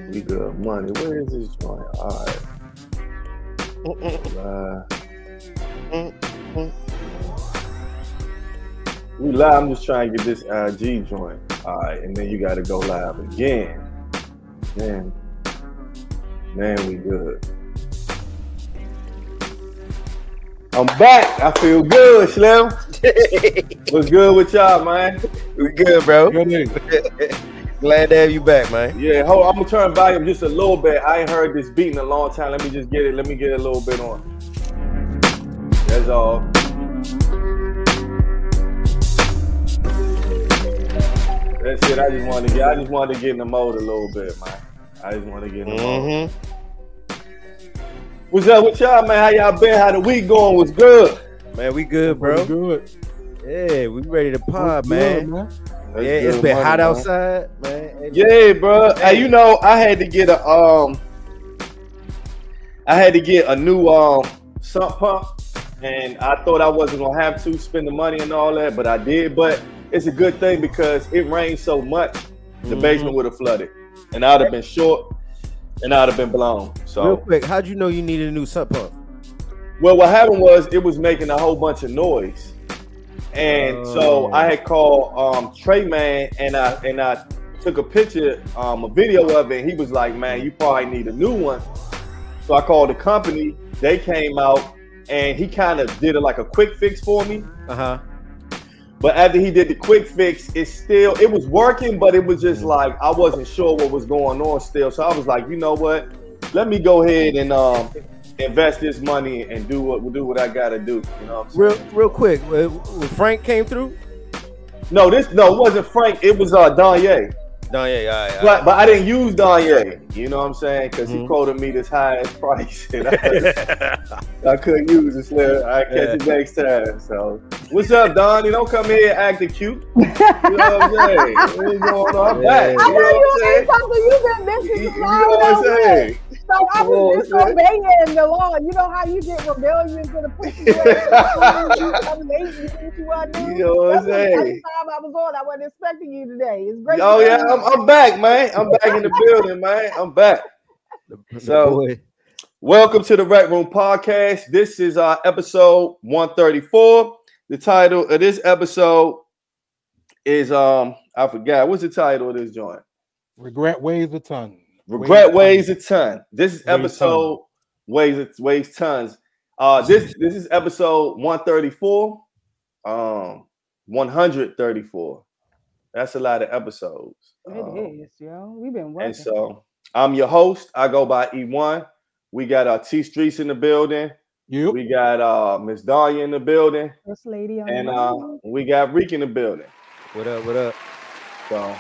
We good money. Where is this joint? All right. We live. I'm just trying to get this IG joint. All right, and then you got to go live again. Man, we good. I'm back. I feel good, Slim. What's good with y'all, man? We good, bro. Good. Glad to have you back, man. Yeah, hold on. I'm gonna turn volume just a little bit. I ain't heard this beat in a long time. Let me just get it. Let me get it a little bit on. That's all. That's it. I just wanted to get in the mode a little bit, man. I just want to get in the mode. What's up with y'all, man? How y'all been? How the week going? What's good? Man, we good, bro. Good. Yeah, we ready to pod, man. Man. Yeah, it's been hot outside, man. Yeah, bro. Hey, you know, I had to get a new sump pump, and I thought I wasn't gonna have to spend the money and all that, but I did. But it's a good thing because it rained so much, the basement would have flooded, and I'd have been short, and I'd have been blown. So real quick, how'd you know you needed a new sump pump? Well, what happened was it was making a whole bunch of noise. And so I had called Trey Man, and I took a picture, a video of it. And he was like, "Man, you probably need a new one." So I called the company. They came out, and he kind of did like a quick fix for me. But after he did the quick fix, it was working, but it was just like I wasn't sure what was going on still. So I was like, you know what? Let me go ahead and invest this money and do what I gotta do. You know what I'm saying? Real quick, when Frank came through? No, it wasn't Frank. It was Donye. Donye, all right. But I didn't use Donye. You know what I'm saying? Because he quoted me this highest price, and I couldn't use it. So I catch it next time. So what's up, Don? You don't come here acting cute. You know what I'm saying? What's going on? I'm back. I know you ain't something you've been missing. You know what I'm saying? So I was disobeying the law. You know how you get rebellion to the pussy. You know what I'm saying? Time I was on, I wasn't expecting you today. It's great. Oh yeah, I'm back, man. I'm back in the building, man. I'm back. So, welcome to the Rec Room Podcast. This is our episode 134. The title of this episode is I forgot. What's the title of this joint? Regret weighs a ton. Regret weighs a ton. This is episode weighs tons. This is episode 134. 134. That's a lot of episodes. It is, yo. We've been working. And so I'm your host. I go by E1. We got T Streets in the building. Yep. We got Miss Dahlia in the building. First lady on and we got Reek in the building. What up? So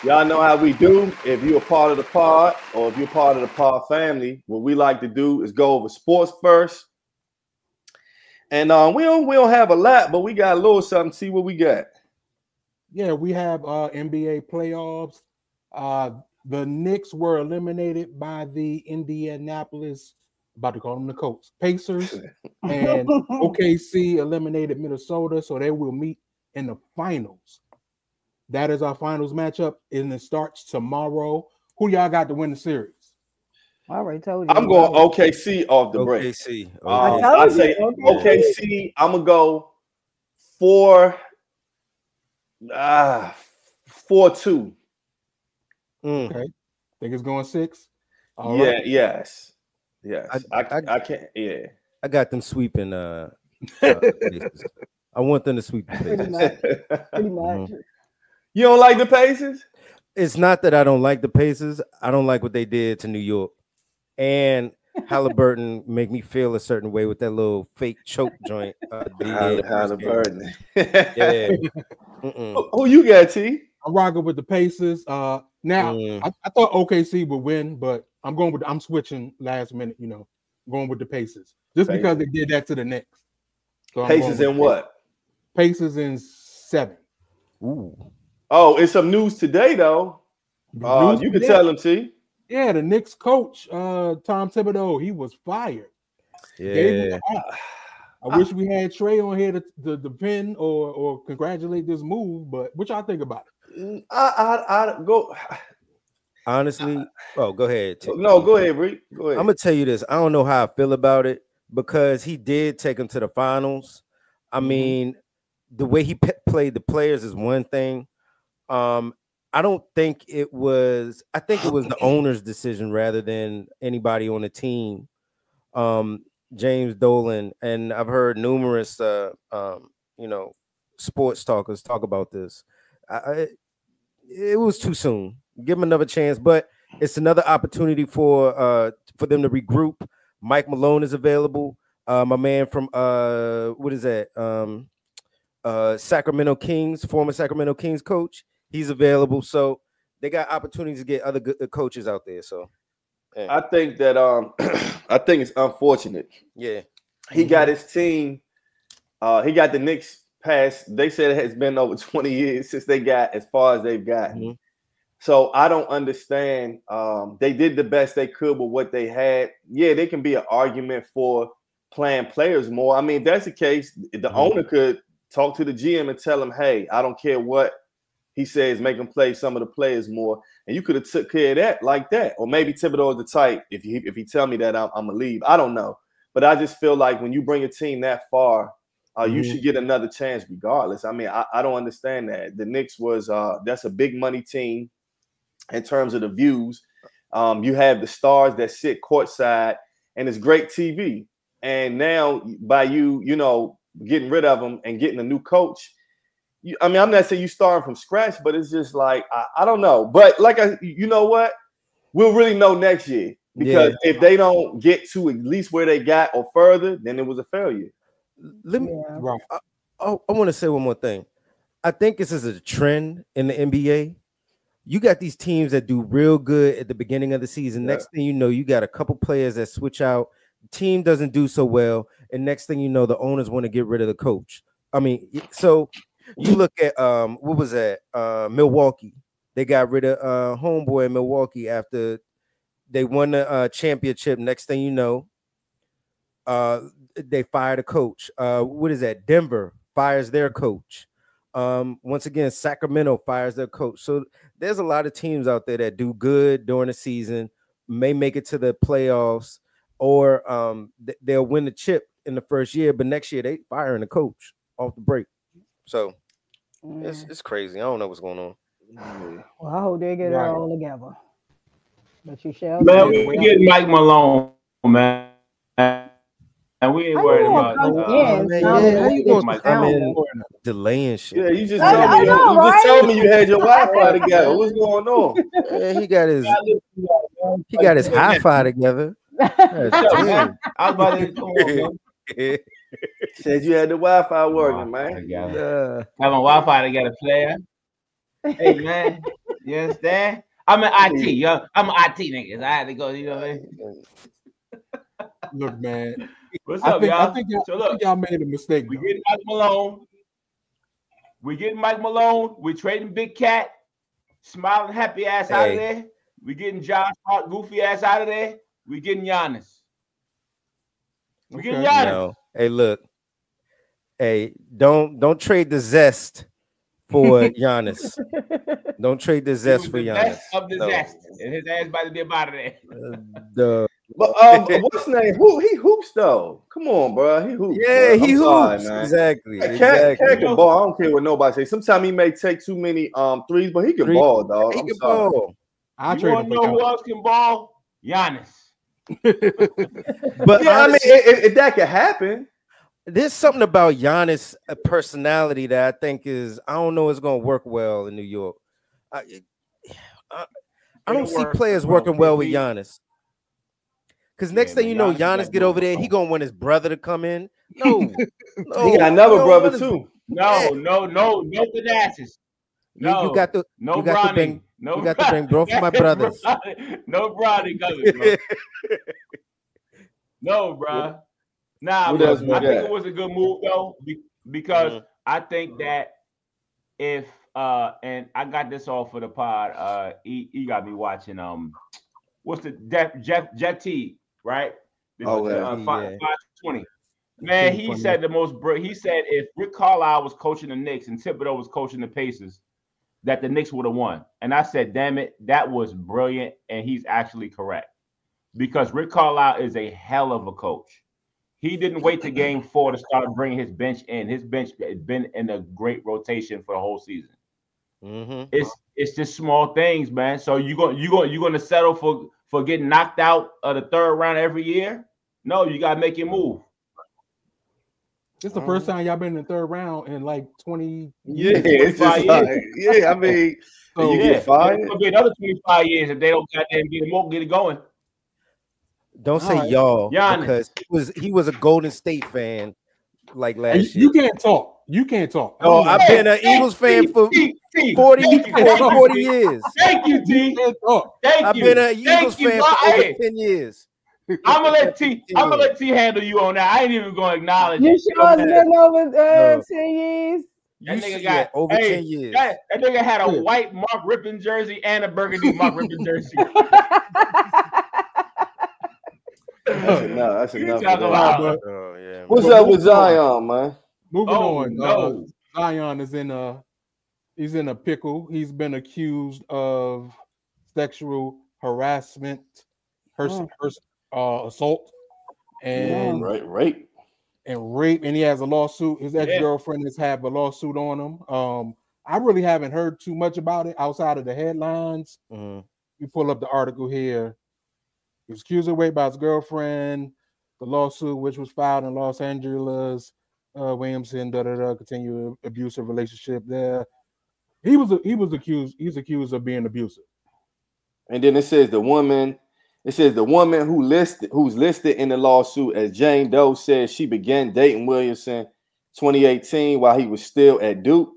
y'all know how we do. If you're a part of the pod or if you're part of the pod family, what we like to do is go over sports first. And we don't have a lot, but we got a little something. See what we got. Yeah, we have NBA playoffs. The Knicks were eliminated by the Indianapolis, about to call them the Colts, Pacers, and OKC eliminated Minnesota, so they will meet in the finals. That is our finals matchup, and it starts tomorrow. Who y'all got to win the series? I already told you. I'm going OKC off the break. OKC. I say OKC. I'm gonna go 4-2. Okay. Think it's going 6? Right. Yes. I can't. Yeah. I got them sweeping. I want them to sweep the Pacers. Pretty much. You don't like the Pacers? It's not that I don't like the Pacers. I don't like what they did to New York. And Halliburton make me feel a certain way with that little fake choke joint. Halliburton. Yeah. Who you got, T? I'm rocking with the Pacers. Now I thought OKC would win, but I'm switching last minute. You know, going with the Pacers just because they did that to the Knicks. So Pacers in what? Pacers in 7. Ooh. Oh, it's some news today though. You can tell them, T. Yeah, the Knicks coach, Tom Thibodeau, he was fired. Yeah. I wish we had Trey on here to defend or congratulate this move, but what y'all think about it? I go. honestly, go ahead. No, go ahead, Reed. Go ahead. I'm gonna tell you this. I don't know how I feel about it because he did take him to the finals. I mean, the way he played the players is one thing. I don't think it was. I think it was the owner's decision rather than anybody on the team. James Dolan, and I've heard numerous, sports talkers talk about this. It was too soon. Give him another chance, but it's another opportunity for them to regroup. Mike Malone is available. My man from what is that? Sacramento Kings, former Sacramento Kings coach. He's available, so they got opportunities to get other good coaches out there. So, yeah. I think that I think it's unfortunate. Yeah, he got his team. He got the Knicks past. They said it has been over 20 years since they got as far as they've gotten. So I don't understand. They did the best they could with what they had. Yeah, there can be an argument for playing players more. I mean, if that's the case, the owner could talk to the GM and tell him, hey, I don't care what he says, make him play some of the players more. And you could have took care of that like that. Or maybe Thibodeau is the type, if he tell me that I'm going to leave. I don't know. But I just feel like when you bring a team that far, you should get another chance regardless. I mean, I don't understand that. The Knicks was that's a big money team in terms of the views. You have the stars that sit courtside, and it's great TV. And now by you getting rid of them and getting a new coach, I mean, I'm not saying you starting from scratch, but it's just like I don't know. But you know what? We'll really know next year because if they don't get to at least where they got or further, then it was a failure. Let me. I want to say one more thing. I think this is a trend in the NBA. You got these teams that do real good at the beginning of the season. Next thing you know, you got a couple players that switch out. The team doesn't do so well, and next thing you know, the owners want to get rid of the coach. I mean, so. You look at what was that? Milwaukee. They got rid of homeboy in Milwaukee after they won the championship. Next thing you know, they fired a coach. What is that? Denver fires their coach. Once again, Sacramento fires their coach. So there's a lot of teams out there that do good during the season, may make it to the playoffs, or they'll win the chip in the first year, but next year they firing the coach off the break. So it's crazy. I don't know what's going on. Well, I hope they get it all together. But you shall. Man, we get Mike Malone, man. And we ain't worried about how you gonna come in delaying shit? Yeah, you just told me. Just told me you had your Wi-Fi together. What's going on? Yeah, he got his Hi-Fi together. I was about to come on, man. Said you had the Wi-Fi working, man. Having Wi-Fi together, player. Hey, man. You understand? I'm an IT, yo. I'm an IT nigga. I had to go, you know what I mean? Look, man. What's up, y'all? I think y'all made a mistake. We getting Mike Malone. We trading Big Cat. Smiling happy ass out of there. We getting Josh Hart goofy ass out of there. We getting Giannis. We getting Giannis. No. Hey, look. Hey, don't trade the zest for Giannis. Don't trade the zest for Giannis. Zest of the zest. And his ass about to be about there. But what's his name? He hoops though. Come on, bro. He hoops. Yeah, bro. he hoops. Sorry, Exactly. Cat can ball. I don't care what nobody says. Sometimes he may take too many threes, but he can ball, dog. He can ball. You want to know who else can ball? Giannis. But yeah, I mean, if that could happen, there's something about Giannis' personality that I think is, I don't know, it's going to work well in New York. I don't see players working well with Giannis. Because next thing you know, Giannis get over there, he going to want his brother to come in. No. He got another brother too. No Thanasis. No, you got to bring both of my brothers. No Bronny coming, bro. No, bro. Nah, bro. I think it was a good move though, because I think that if and I got this all for the pod. He got me watching what's the Jeff Teague, right? 520. Man, he said he said if Rick Carlisle was coaching the Knicks and Thibodeau was coaching the Pacers, that the Knicks would have won. And I said, damn it, that was brilliant. And he's actually correct. Because Rick Carlisle is a hell of a coach. He didn't wait to game 4 to start bringing his bench in. His bench has been in a great rotation for the whole season. Mm-hmm. It's just small things, man. So you're gonna settle for getting knocked out of the 3rd round every year? No, you gotta make your move. It's the first time y'all been in the 3rd round in like 20 years. It's just like, yeah, I mean, so, you get fired. It's gonna be another 25 years if they don't goddamn get it going. Don't say y'all because he was a Golden State fan like last year. You can't talk. You can't talk. Oh, I've been an Eagles fan for 40 years. Thank you, T. I've been an Eagles fan for over 10 years. I'm gonna let T handle you on that. I ain't even gonna acknowledge you it. You sure it's been over 10 years? That nigga got over 10 years. That nigga had a white Mark Rippon jersey and a burgundy Mark Rippon jersey. That's enough. Yeah. What's up with Zion, man? Moving on. No. Zion is he's in a pickle. He's been accused of sexual harassment, assault, and rape. And he has a lawsuit. His ex-girlfriend has had a lawsuit on him. I really haven't heard too much about it outside of the headlines. Mm-hmm. You pull up the article here. He was accused of rape by his girlfriend. The lawsuit, which was filed in Los Angeles, Williamson, continued abusive relationship there. He's accused of being abusive. And then it says the woman who's listed in the lawsuit as Jane Doe says she began dating Williamson 2018 while he was still at Duke.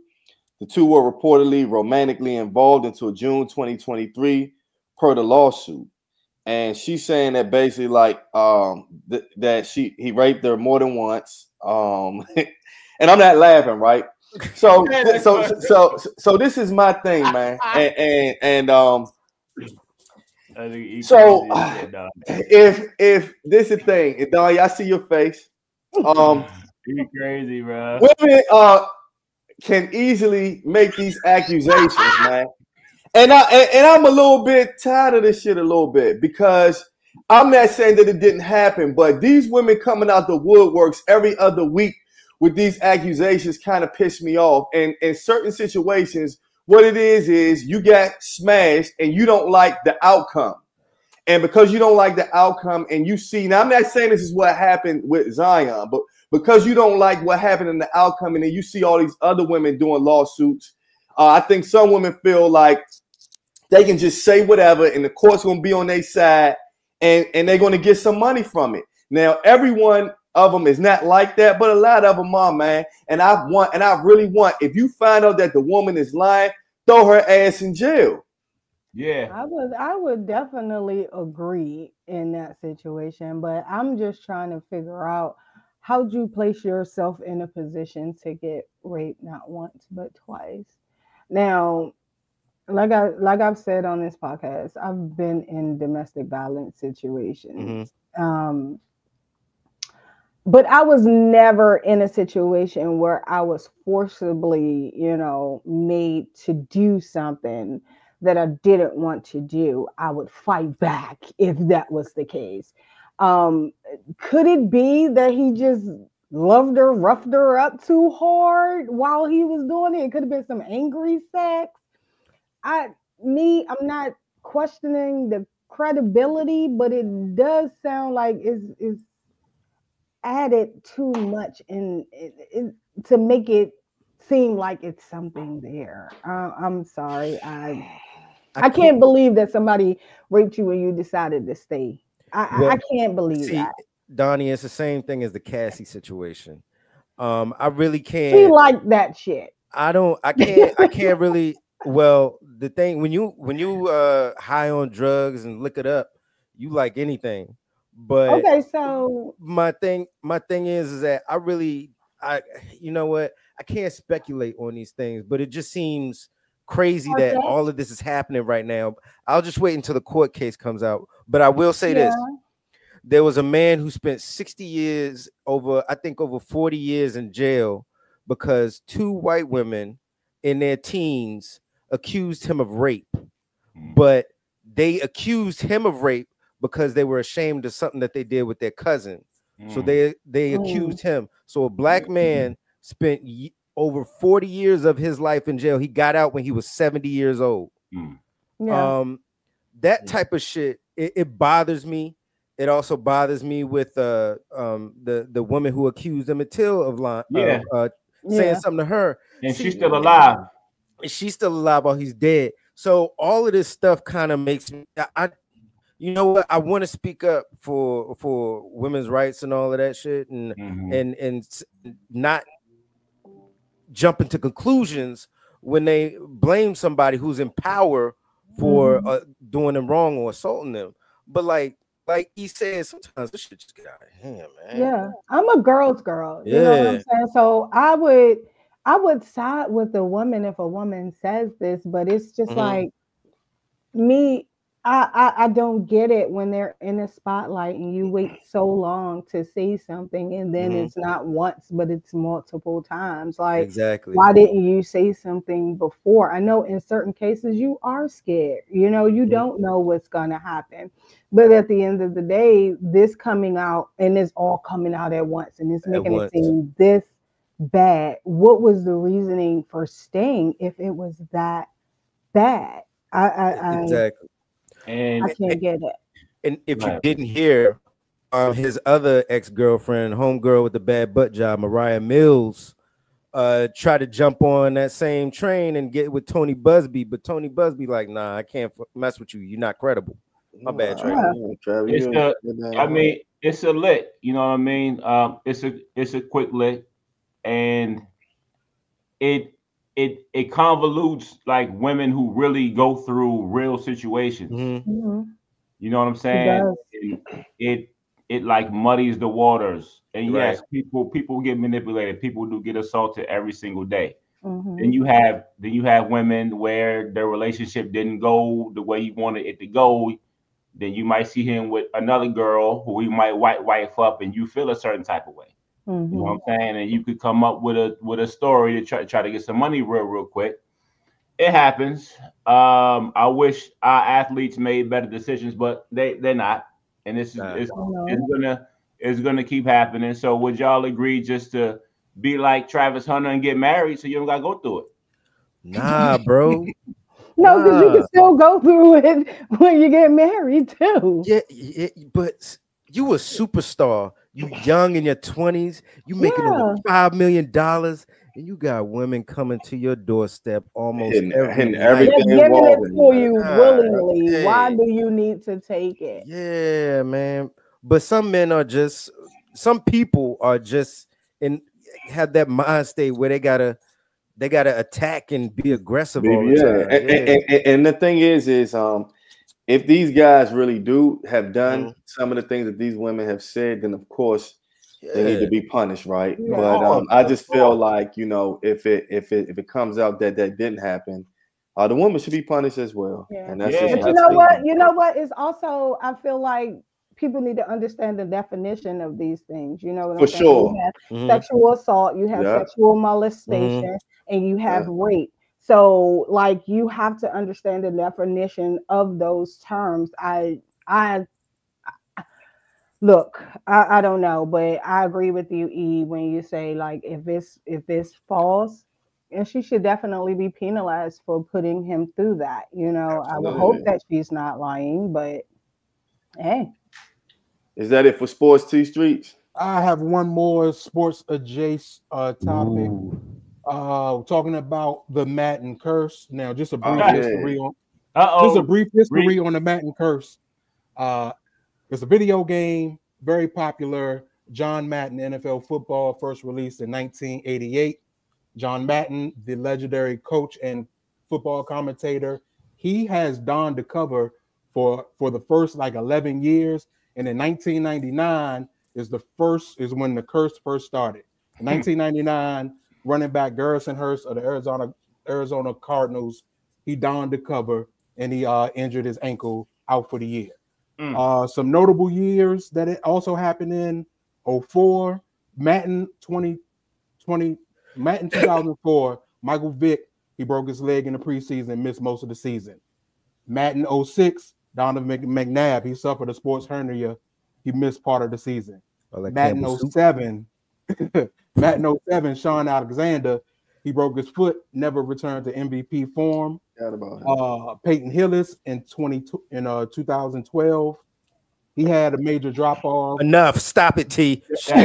The two were reportedly romantically involved until June 2023 per the lawsuit. And she's saying that basically like that he raped her more than once. And I'm not laughing, right? So this is my thing, man. So if this is the thing, Don, I see your face. You crazy, bro. Women can easily make these accusations, man. And I'm a little bit tired of this shit a little bit because I'm not saying that it didn't happen, but these women coming out the woodworks every other week with these accusations kind of piss me off. And in certain situations, what it is you got smashed and you don't like the outcome. And because you don't like the outcome and you see, now I'm not saying this is what happened with Zion, but because you don't like what happened in the outcome and then you see all these other women doing lawsuits, I think some women feel like they can just say whatever and the court's going to be on their side and they're going to get some money from it. Now, every one of them is not like that, but a lot of them are, man. And I really want, if you find out that the woman is lying, throw her ass in jail. Yeah. I would definitely agree in that situation, but I'm just trying to figure out how'd you place yourself in a position to get raped not once but twice. Now, like I've said on this podcast, I've been in domestic violence situations. Mm-hmm. But I was never in a situation where I was forcibly, made to do something that I didn't want to do. I would fight back if that was the case. Could it be that he just loved her, roughed her up too hard while he was doing it? It could have been some angry sex. I'm not questioning the credibility, but it does sound like it's added too much to make it seem like it's something there. I'm sorry. I can't believe that somebody raped you when you decided to stay. I can't believe that. Donnie, it's the same thing as the Cassie situation. I really can't. She liked that shit. I can't really. Well, the thing when you high on drugs and look it up, you like anything. But okay, so my thing is that you know what? I can't speculate on these things, but it just seems crazy that all of this is happening right now. I'll just wait until the court case comes out. But I will say this. There was a man who spent 60 years over 40 years in jail because two white women in their teens accused him of rape, but they accused him of rape because they were ashamed of something that they did with their cousin. So they accused him. So a black man spent over 40 years of his life in jail. He got out when he was 70 years old. That type of shit, it bothers me. It also bothers me with the woman who accused Emmett Till of saying something to her. And she's still alive. She's still alive while he's dead. So all of this stuff kind of makes me, you know what? I want to speak up for women's rights and all of that shit, and not jump into conclusions when they blame somebody who's in power for doing them wrong or assaulting them. But like he said, sometimes this shit just get out of hand, man. Yeah, I'm a girl's girl. You know what I'm saying? So I would side with the woman if a woman says this, but it's just like me. I don't get it when they're in the spotlight and you wait so long to say something and then it's not once, but it's multiple times. Like, exactly. Why didn't you say something before? I know in certain cases you are scared. You know, you don't know what's going to happen. But at the end of the day, this coming out and it's all coming out at once and it's making it seem this bad. What was the reasoning for staying if it was that bad? Exactly. And I can't get it. And if you didn't hear, his other ex-girlfriend, homegirl with the bad butt job, Mariah Mills, tried to jump on that same train and get with Tony Busby, but Tony Busby like, nah, I can't mess with you. You're not credible. My bad, Trey. It's a lick. You know what I mean? It's a quick lick, and it convolutes like women who really go through real situations. You know what I'm saying? It like muddies the waters. And yes, people get manipulated. People do get assaulted every single day. Then you have women where their relationship didn't go the way you wanted it to go. Then you might see him with another girl who he might wife up, and you feel a certain type of way. You know what I'm saying? And you could come up with a story to try to get some money real quick. It happens. I wish our athletes made better decisions, but they're not. And it's gonna keep happening. So would y'all agree just to be like Travis Hunter and get married so you don't gotta go through it? Nah, bro. No, because you can still go through it when you get married too. Yeah, but you a superstar. You young in your 20s, you making over $5 million, and you got women coming to your doorstep almost every night. Everything giving it for you willingly. Hey. Why do you need to take it? Yeah, man. But some people are just have that mind state where they gotta attack and be aggressive all the time. And the thing is if these guys really have done some of the things that these women have said, then of course they need to be punished, right? Yeah. But I just feel like, you know, if it comes out that didn't happen, the woman should be punished as well. Yeah. And that's just you know what? It's also, I feel like people need to understand the definition of these things. You know what I'm saying? Sure. You have sexual assault, you have sexual molestation, and you have rape. So, like, you have to understand the definition of those terms. I don't know, but I agree with you, E, when you say like if it's false, and she should definitely be penalized for putting him through that. You know, I would hope that she's not lying, but hey. Is that it for Sports T Streets? I have one more sports adjacent topic. Talking about the Madden curse. Now, just a brief history on the Madden curse. It's a video game, very popular. John Madden, NFL football, first released in 1988. John Madden, the legendary coach and football commentator, he has donned the cover for the first like 11 years. And in 1999 is when the curse first started. In 1999. Running back Garrison Hurst of the Arizona Cardinals, he donned the cover and he injured his ankle, out for the year. Some notable years that it also happened in: 2004, Madden 2004, Michael Vick he broke his leg in the preseason and missed most of the season. Madden 06, Donovan McNabb, he suffered a sports hernia. He missed part of the season. Madden 07, Madden 07, Sean Alexander, he broke his foot, never returned to MVP form. Peyton Hillis in 2012, he had a major drop off. Enough. Stop it, T. No.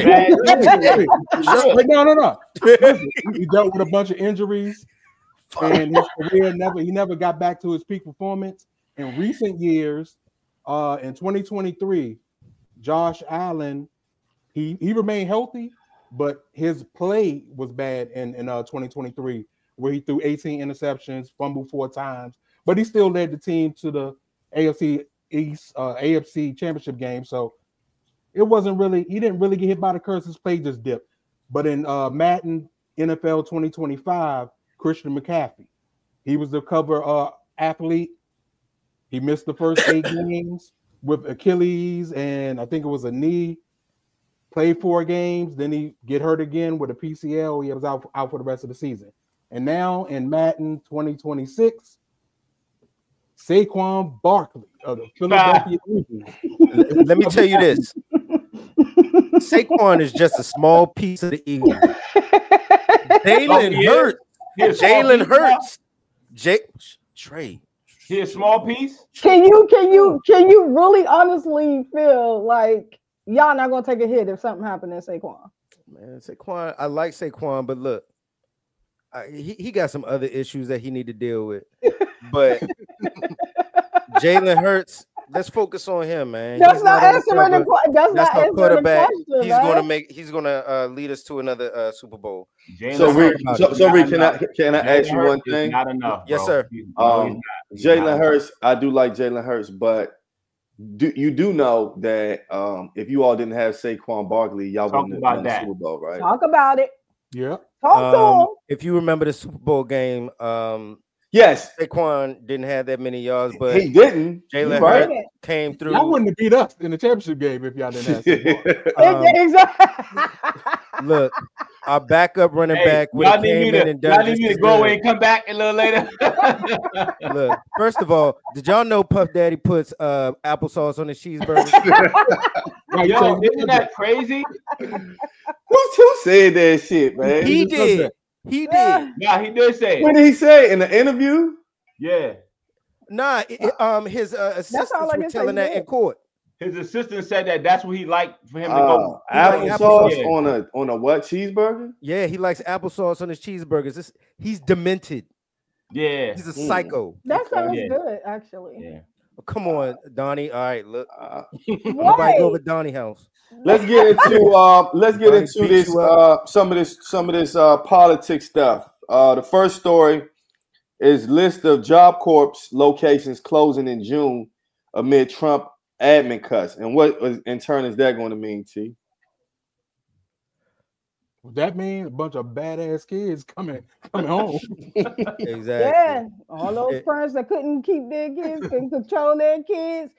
He dealt with a bunch of injuries, and his career never got back to his peak performance. In recent years, in 2023, Josh Allen, he remained healthy, but his play was bad in 2023, where he threw 18 interceptions, fumbled 4 times, but he still led the team to the AFC East, AFC Championship game. So it wasn't really, he didn't really get hit by the curse. His play just dipped. But in Madden NFL 2025, Christian McCaffrey, he was the cover athlete. He missed the first 8 games with Achilles, and I think it was a knee. Played 4 games, then he get hurt again with a PCL. He was out for the rest of the season. And now in Madden 2026, Saquon Barkley of the Philadelphia Eagles. Let me tell you this. Saquon is just a small piece of the Eagles. Jalen Hurts. Trey. He a small piece? Can you really honestly feel like y'all not gonna take a hit if something happened to Saquon? Man, Saquon, I like Saquon, but look, he got some other issues that he need to deal with. But Jalen Hurts, let's focus on him, man. That's not answering the question. That's not answering the question. He's gonna lead us to another Super Bowl. So Reed, can I ask you one thing? Not enough. Yes, sir. Jalen Hurts, I do like Jalen Hurts, but you know that if you all didn't have Saquon Barkley, y'all wouldn't have won the Super Bowl, right? Talk about it. Yeah. Talk to him. If you remember the Super Bowl game, yes, Saquon didn't have that many yards, but he didn't. Jalen Hurts came through. Y'all wouldn't have beat us in the championship game if y'all didn't have Saquon. Look, our backup running back. Y'all need me to go away and come back a little later. Look, first of all, did y'all know Puff Daddy puts applesauce on his cheeseburger? Yo, isn't that crazy? Who said that shit, man? He did. He did. Nah, he did say it. What did he say in the interview? Yeah. Nah, his assistants were telling that in court. His assistant said that's what he liked for him to go. Applesauce on a what cheeseburger? Yeah, he likes applesauce on his cheeseburgers. He's demented. Yeah, he's a psycho. That sounds good, actually. Yeah. Come on, Donnie. All right, look. Everybody go over Donnie house. Let's get into this some of this politics stuff. The first story is list of Job Corps locations closing in June amid Trump admin cuts. And what in turn is that going to mean, T? That means a bunch of badass kids coming home. Exactly. Yeah, all those parents that couldn't keep their kids, couldn't control their kids.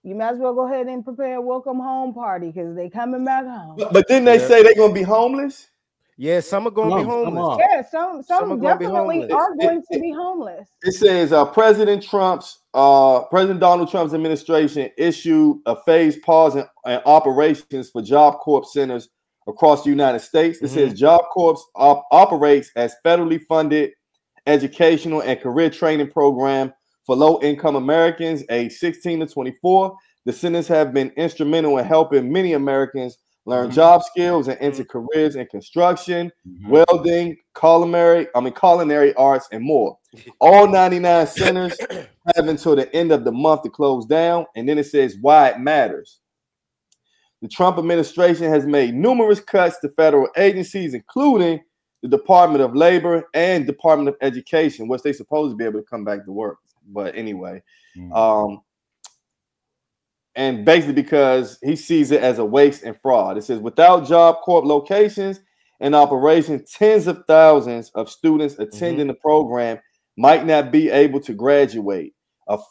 You might as well go ahead and prepare a welcome home party because they coming back home. But didn't they say they're gonna be homeless? Yeah, some are gonna be homeless. Yeah, some definitely are going to be homeless. It says President Donald Trump's administration issued a phased pause in operations for Job Corps centers across the United States. It says Job Corps operates as federally funded educational and career training program for low-income Americans aged 16 to 24. The centers have been instrumental in helping many Americans learn job skills and enter careers in construction, welding, culinary arts, and more. All 99 centers have until the end of the month to close down. And then it says why it matters. The Trump administration has made numerous cuts to federal agencies, including the Department of Labor and Department of Education, which they're supposed to be able to come back to work. But anyway, and basically because he sees it as a waste and fraud. It says without Job Corps locations and operation, tens of thousands of students attending the program might not be able to graduate.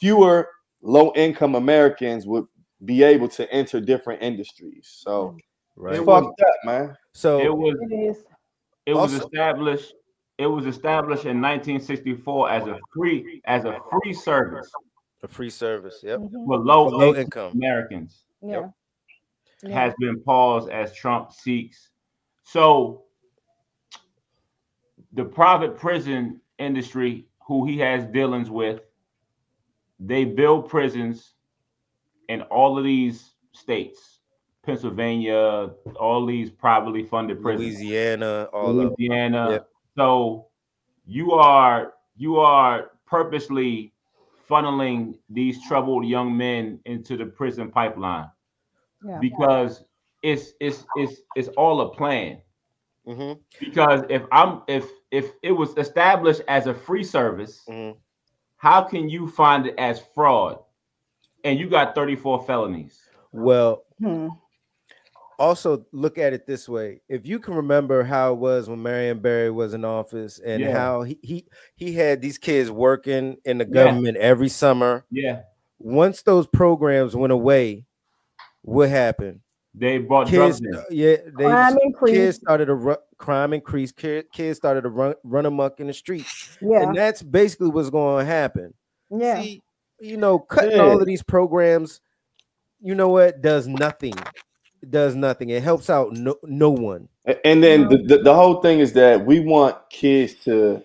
Fewer low-income Americans would be able to enter different industries. So it's fucked up, man. So it was established It was established in 1964 as a free service. A free service, yep. For low income Americans. Yeah. Has been paused as Trump seeks. So the private prison industry, who he has dealings with, they build prisons in all of these states, Pennsylvania, all these privately funded prisons, Louisiana, Yep. So you are purposely funneling these troubled young men into the prison pipeline, because it's all a plan. Mm-hmm. Because if it was established as a free service, how can you find it as fraud? And you got 34 felonies. Well, also look at it this way. If you can remember how it was when Marion Barry was in office, and how he had these kids working in the government every summer. Yeah. Once those programs went away, what happened? They brought drugs in. Crime increased. Kids started to crime increased. Kids started to run amok in the streets. Yeah. And that's basically what's going to happen. Yeah. See, cutting all of these programs, you know what, does nothing. It does nothing. It helps out no one. And then the whole thing is that we want kids to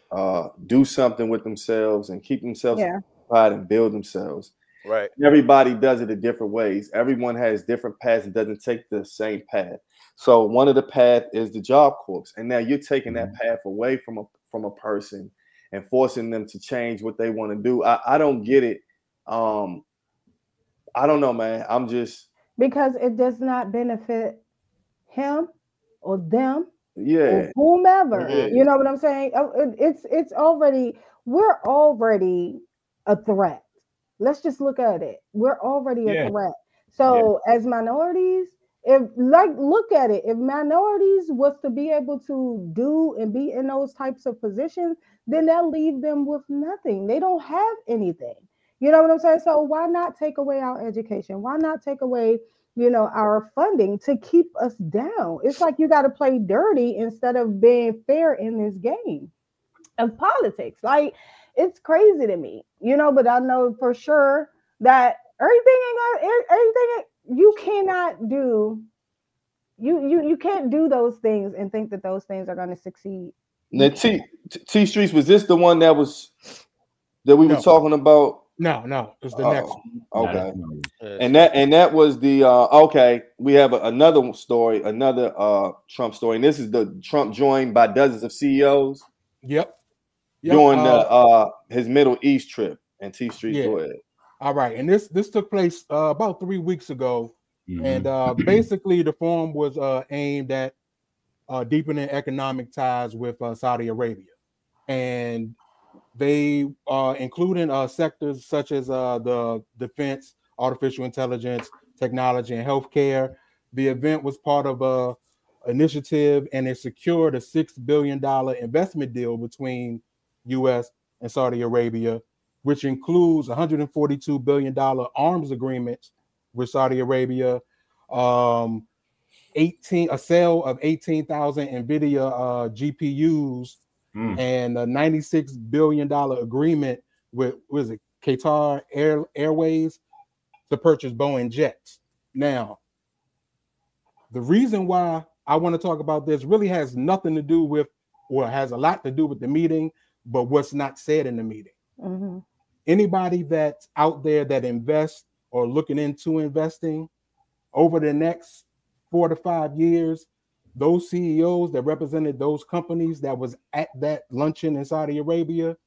do something with themselves and keep themselves occupied and build themselves. Right. Everybody does it in different ways. Everyone has different paths and doesn't take the same path. So one of the paths is the Job Corps, and now you're taking that path away from a person and forcing them to change what they want to do. I don't get it. I don't know, man. I'm just, because it does not benefit him or them, or whomever. You know what I'm saying? It's already, we're already a threat. Let's just look at it. We're already a threat. So as minorities, look at it. If minorities was to be able to do and be in those types of positions, then they'll leave them with nothing. They don't have anything. You know what I'm saying? So why not take away our education? Why not take away, our funding to keep us down? It's like you got to play dirty instead of being fair in this game of politics. Like, it's crazy to me, but I know for sure that everything you cannot do. You can't do those things and think that those things are going to succeed. Now, T Streets, was this the one that we were talking about? No, it's the next one. Okay. And that was the okay. We have another story, another Trump story, and this is the Trump joined by dozens of CEOs. Yep. During his Middle East trip. And T Street, go ahead. All right, and this took place about 3 weeks ago, and basically the forum was aimed at deepening economic ties with Saudi Arabia, and they including sectors such as the defense, artificial intelligence, technology, and healthcare. The event was part of a initiative, and it secured a $6 billion investment deal between U.S. and Saudi Arabia, which includes $142 billion arms agreements with Saudi Arabia, a sale of 18,000 NVIDIA GPUs, and a $96 billion agreement with Qatar Airways to purchase Boeing jets. Now, the reason why I want to talk about this really has nothing to do with, or has a lot to do with the meeting, but what's not said in the meeting. Anybody that's out there that invests or looking into investing over the next 4 to 5 years, those CEOs that represented those companies that was at that luncheon in Saudi Arabia,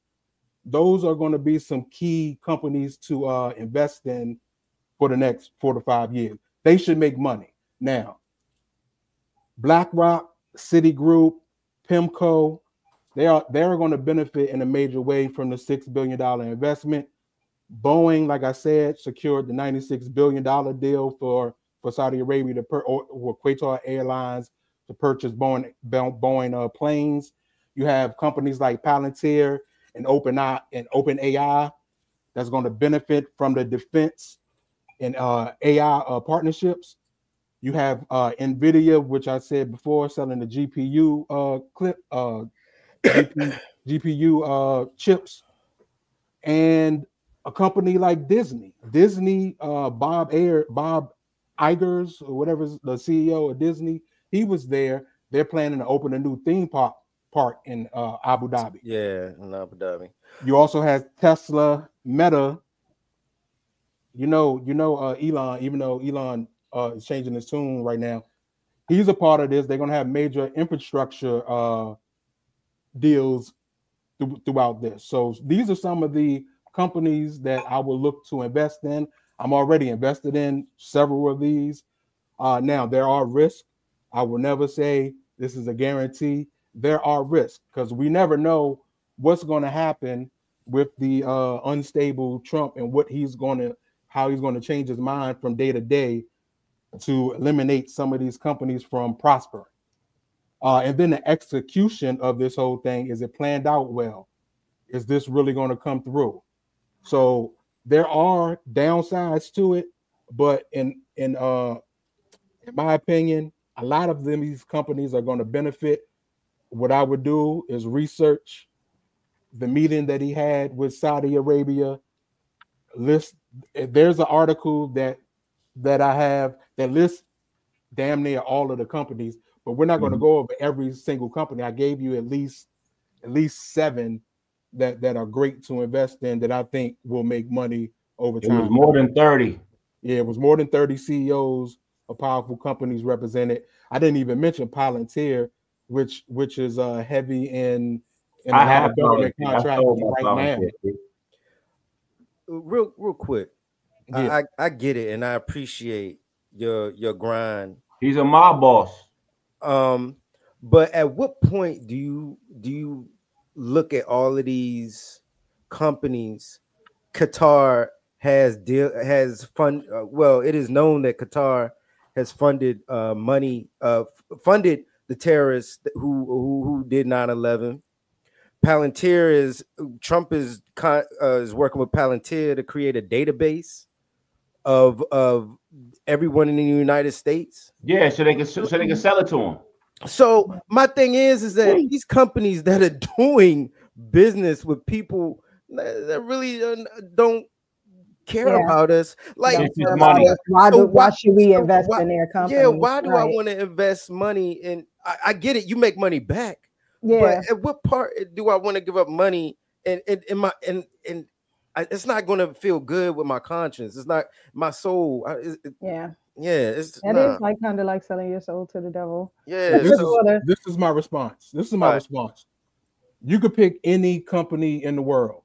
those are going to be some key companies to invest in for the next 4 to 5 years. They should make money. Now, BlackRock, Citigroup, PIMCO, they're going to benefit in a major way from the $6 billion investment. Boeing, like I said, secured the $96 billion deal for Saudi Arabia or Qatar Airlines to purchase Boeing planes. You have companies like Palantir and OpenAI that's going to benefit from the defense and AI partnerships. You have NVIDIA, which I said before, selling the GPU GPU chips, and a company like Disney, Bob Iger's or whatever, the CEO of Disney, he was there. They're planning to open a new theme park in Abu Dhabi. Yeah, in Abu Dhabi. You also have Tesla, Meta. You know, Elon. Even though Elon is changing his tune right now, he's a part of this. They're gonna have major infrastructure deals throughout this. So these are some of the companies that I will look to invest in. I'm already invested in several of these. Now there are risks. I will never say this is a guarantee. There are risks because we never know what's going to happen with the unstable Trump and how he's going to change his mind from day to day to eliminate some of these companies from prospering. And then the execution of this whole thing, is it planned out well? Is this really going to come through? So there are downsides to it, but in my opinion, a lot of these companies are going to benefit. What I would do is research the meeting that he had with Saudi Arabia. There's an article that I have that lists damn near all of the companies, but we're not going to go over every single company. I gave you at least 7 that are great to invest in that I think will make money over time. It was more than 30. Yeah, it was more than 30 CEOs of powerful companies represented. I didn't even mention Palantir, which is heavy in a lot of government contracting right now. Real quick, yeah. I get it, and I appreciate your grind. He's a mob boss. But at what point do you look at all of these companies? Qatar has fund. Well, it is known that Qatar has funded funded the terrorists who did 9/11. Palantir Trump is working with Palantir to create a database of everyone in the United States. Yeah, so they can sell it to them. So my thing is that these companies that are doing business with people that really don't care about us, like why should we invest in their company? Yeah, why do I want to invest money in? I get it, you make money back. Yeah, but at what part do I want to give up money? And it's not going to feel good with my conscience. It's not my soul. Yeah. It's like kind of like selling your soul to the devil. Yeah. This is my response. Response. You could pick any company in the world.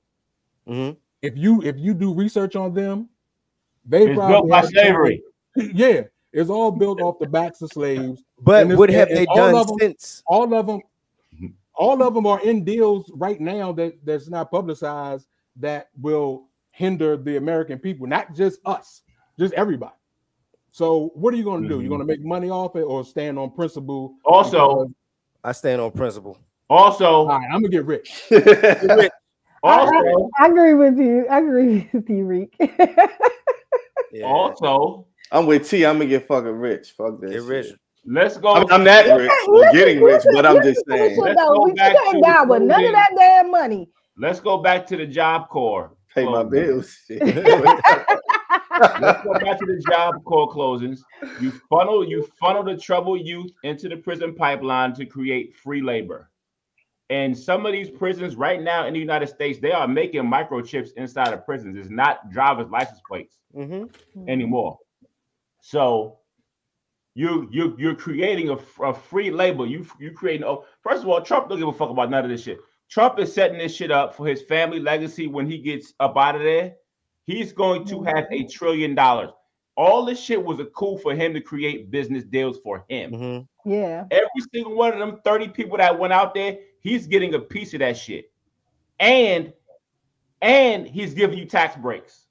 Mm-hmm. If you do research on them, it's built by slavery. Yeah, it's all built off the backs of slaves. But what have they done since? All of them are in deals right now that's not publicized that will hinder the American people, not just us, just everybody. So what are you going to do? You're going to make money off it or stand on principle? Also, I stand on principle. Also, all right, I'm gonna get rich. Also, I agree with you, Reek. Yeah. Also, I'm with T. I'm gonna get fucking rich. Fuck this. Get rich. Let's go. I'm not rich. I'm getting rich, but I'm just saying. We can't die with none of that damn money. Let's go back to the Job Corps. Pay my bills. Let's go back to the Job Corps closings. You funnel the troubled youth into the prison pipeline to create free labor. And some of these prisons right now in the United States, they are making microchips inside of prisons. It's not driver's license plates anymore. So you're creating a free labor. You creating. First of all, Trump don't give a fuck about none of this shit. Trump is setting this shit up for his family legacy. When he gets up out of there, he's going to have $1 trillion. All this shit was cool for him to create business deals for him. Mm-hmm. Yeah. Every single one of them 30 people that went out there, he's getting a piece of that shit. And he's giving you tax breaks.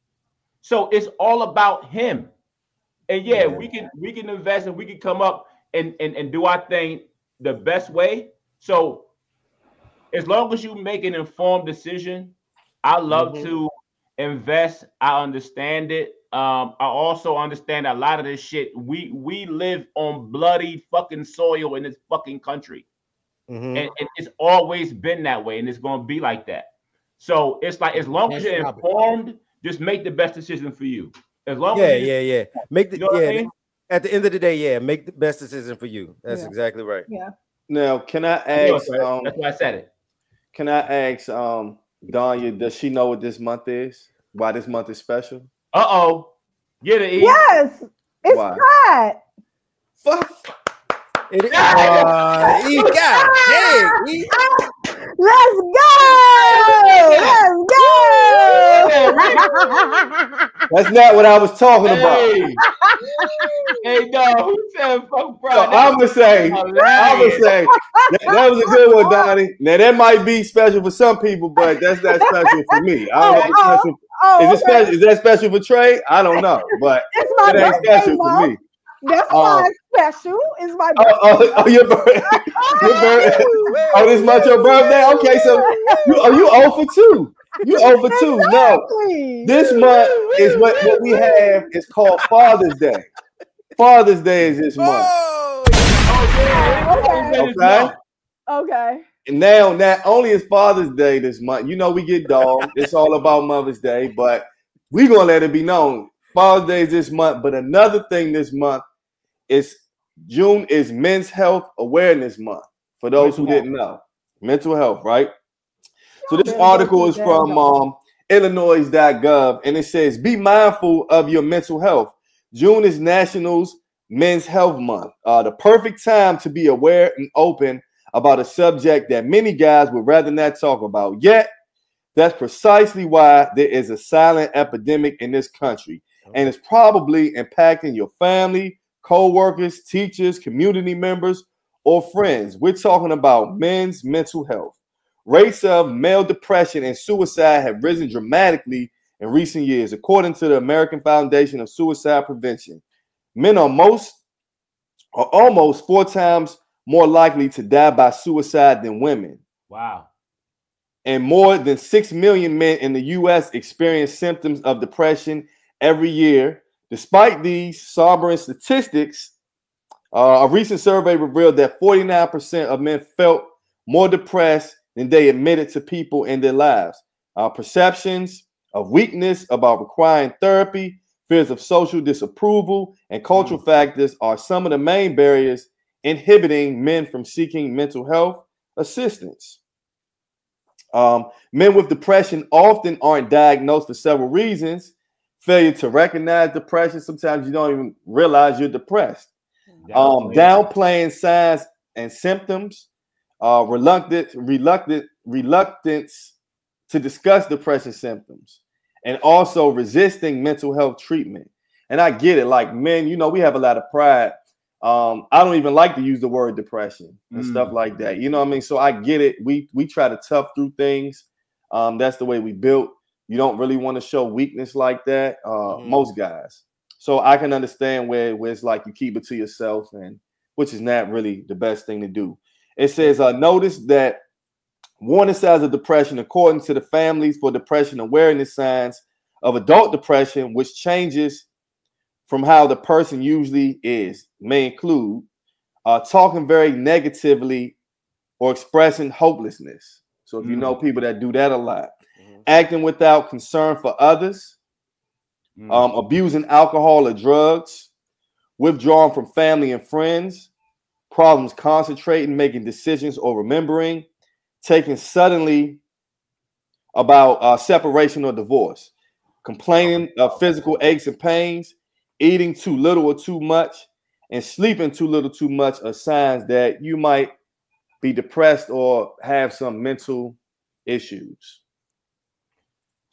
So it's all about him. And yeah, we can invest and we can come up and do our thing the best way. So as long as you make an informed decision, I love to invest. I understand it. I also understand a lot of this shit. We live on bloody fucking soil in this fucking country. and it's always been that way, and it's going to be like that. So it's like, as long as you're informed, just make the best decision for you. As long as make the I mean? At the end of the day, make the best decision for you. That's exactly right. Yeah. Now, can I ask? That's why I said it. Can I ask Danya, does she know what this month is? Why this month is special? Get it. Yes, it's Pride. Fuck. It is. God dang. Let's go! That's not what I was talking about. Hey, no, who said fuck Pride? So I'm gonna say that was a good one, Donnie. Now that might be special for some people, but that's not special for me. I don't know. Is it special? Is that special for Trey? I don't know, but it ain't special for me. That's why it's special. It's my birthday. Your birthday. This month your birthday? Okay, so you 0 for 2. You 0 for 2. No, this month is what we have. It's called Father's Day. Father's Day is this month. Okay. And now, not only is Father's Day this month, you know we get dogged. It's all about Mother's Day, but we're gonna let it be known. Father's Day is this month, but another thing this month is June is Men's Health Awareness Month. For those who didn't know, mental health, right? So this article is from Illinois.gov, and it says, "Be mindful of your mental health. June is National's Men's Health Month. The perfect time to be aware and open about a subject that many guys would rather not talk about. Yet, that's precisely why there is a silent epidemic in this country, and it's probably impacting your family, co-workers, teachers, community members, or friends. We're talking about men's mental health. Rates of male depression and suicide have risen dramatically in recent years, according to the American Foundation of Suicide Prevention. Men are almost 4 times more likely to die by suicide than women. Wow. And more than 6 million men in the U.S. experience symptoms of depression every year. Despite these sobering statistics, a recent survey revealed that 49% of men felt more depressed than they admitted to people in their lives. Perceptions of weakness about requiring therapy, fears of social disapproval, and cultural factors are some of the main barriers inhibiting men from seeking mental health assistance. Men with depression often aren't diagnosed for several reasons. Failure to recognize depression. Sometimes you don't even realize you're depressed. Downplaying signs and symptoms. Reluctance to discuss depression symptoms, and also resisting mental health treatment. And I get it. Like men, you know, we have a lot of pride. I don't even like to use the word depression and stuff like that. You know what I mean? So I get it. We try to tough through things. That's the way we built. You don't really want to show weakness like that. Most guys. So I can understand where it's like you keep it to yourself, and which is not really the best thing to do. It says, notice that warning signs of depression, according to the Families for Depression Awareness Signs of Adult Depression, which changes from how the person usually is, may include talking very negatively or expressing hopelessness. So if you know people that do that a lot, acting without concern for others, abusing alcohol or drugs, withdrawing from family and friends, problems concentrating, making decisions or remembering, taking suddenly about separation or divorce, complaining of physical aches and pains, eating too little or too much, and sleeping too little too much are signs that you might be depressed or have some mental issues.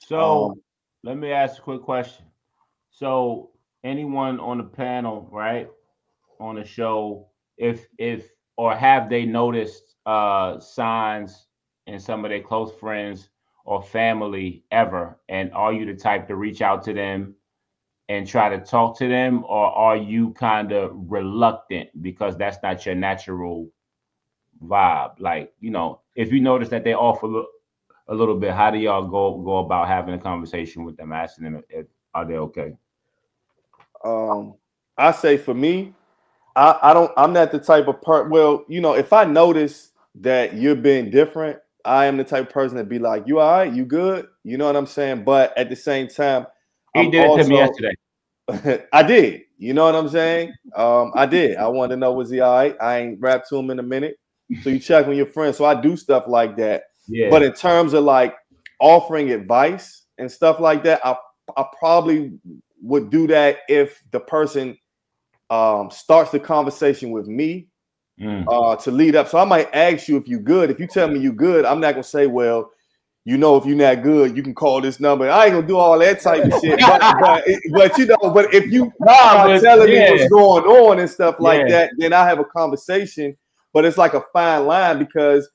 So let me ask a quick question. So anyone on the panel, right, on the show, if or have they noticed signs in some of their close friends or family ever? And are you the type to reach out to them and try to talk to them, or are you kind of reluctant because that's not your natural vibe? Like, you know, if you notice that they're off a little bit, how do y'all go about having a conversation with them, asking them if are they okay? I say for me, I'm not the type of part. Well, you know, if I notice that you're being different, I am the type of person that be like, you all right, you good, you know what I'm saying? But at the same time, he did it to me yesterday. I did, you know what I'm saying? I did. I wanted to know, was he all right? I ain't rap to him in a minute. So you check on your friends. So I do stuff like that. Yeah. But in terms of like offering advice and stuff like that, I probably would do that if the person starts the conversation with me to lead up. So I might ask you if you good. If you tell me you good, I'm not gonna say, well, you know, if you're not good, you can call this number. I ain't gonna do all that type of shit. But you know, but if you are telling me what's going on and stuff like that, then I have a conversation. But it's like a fine line because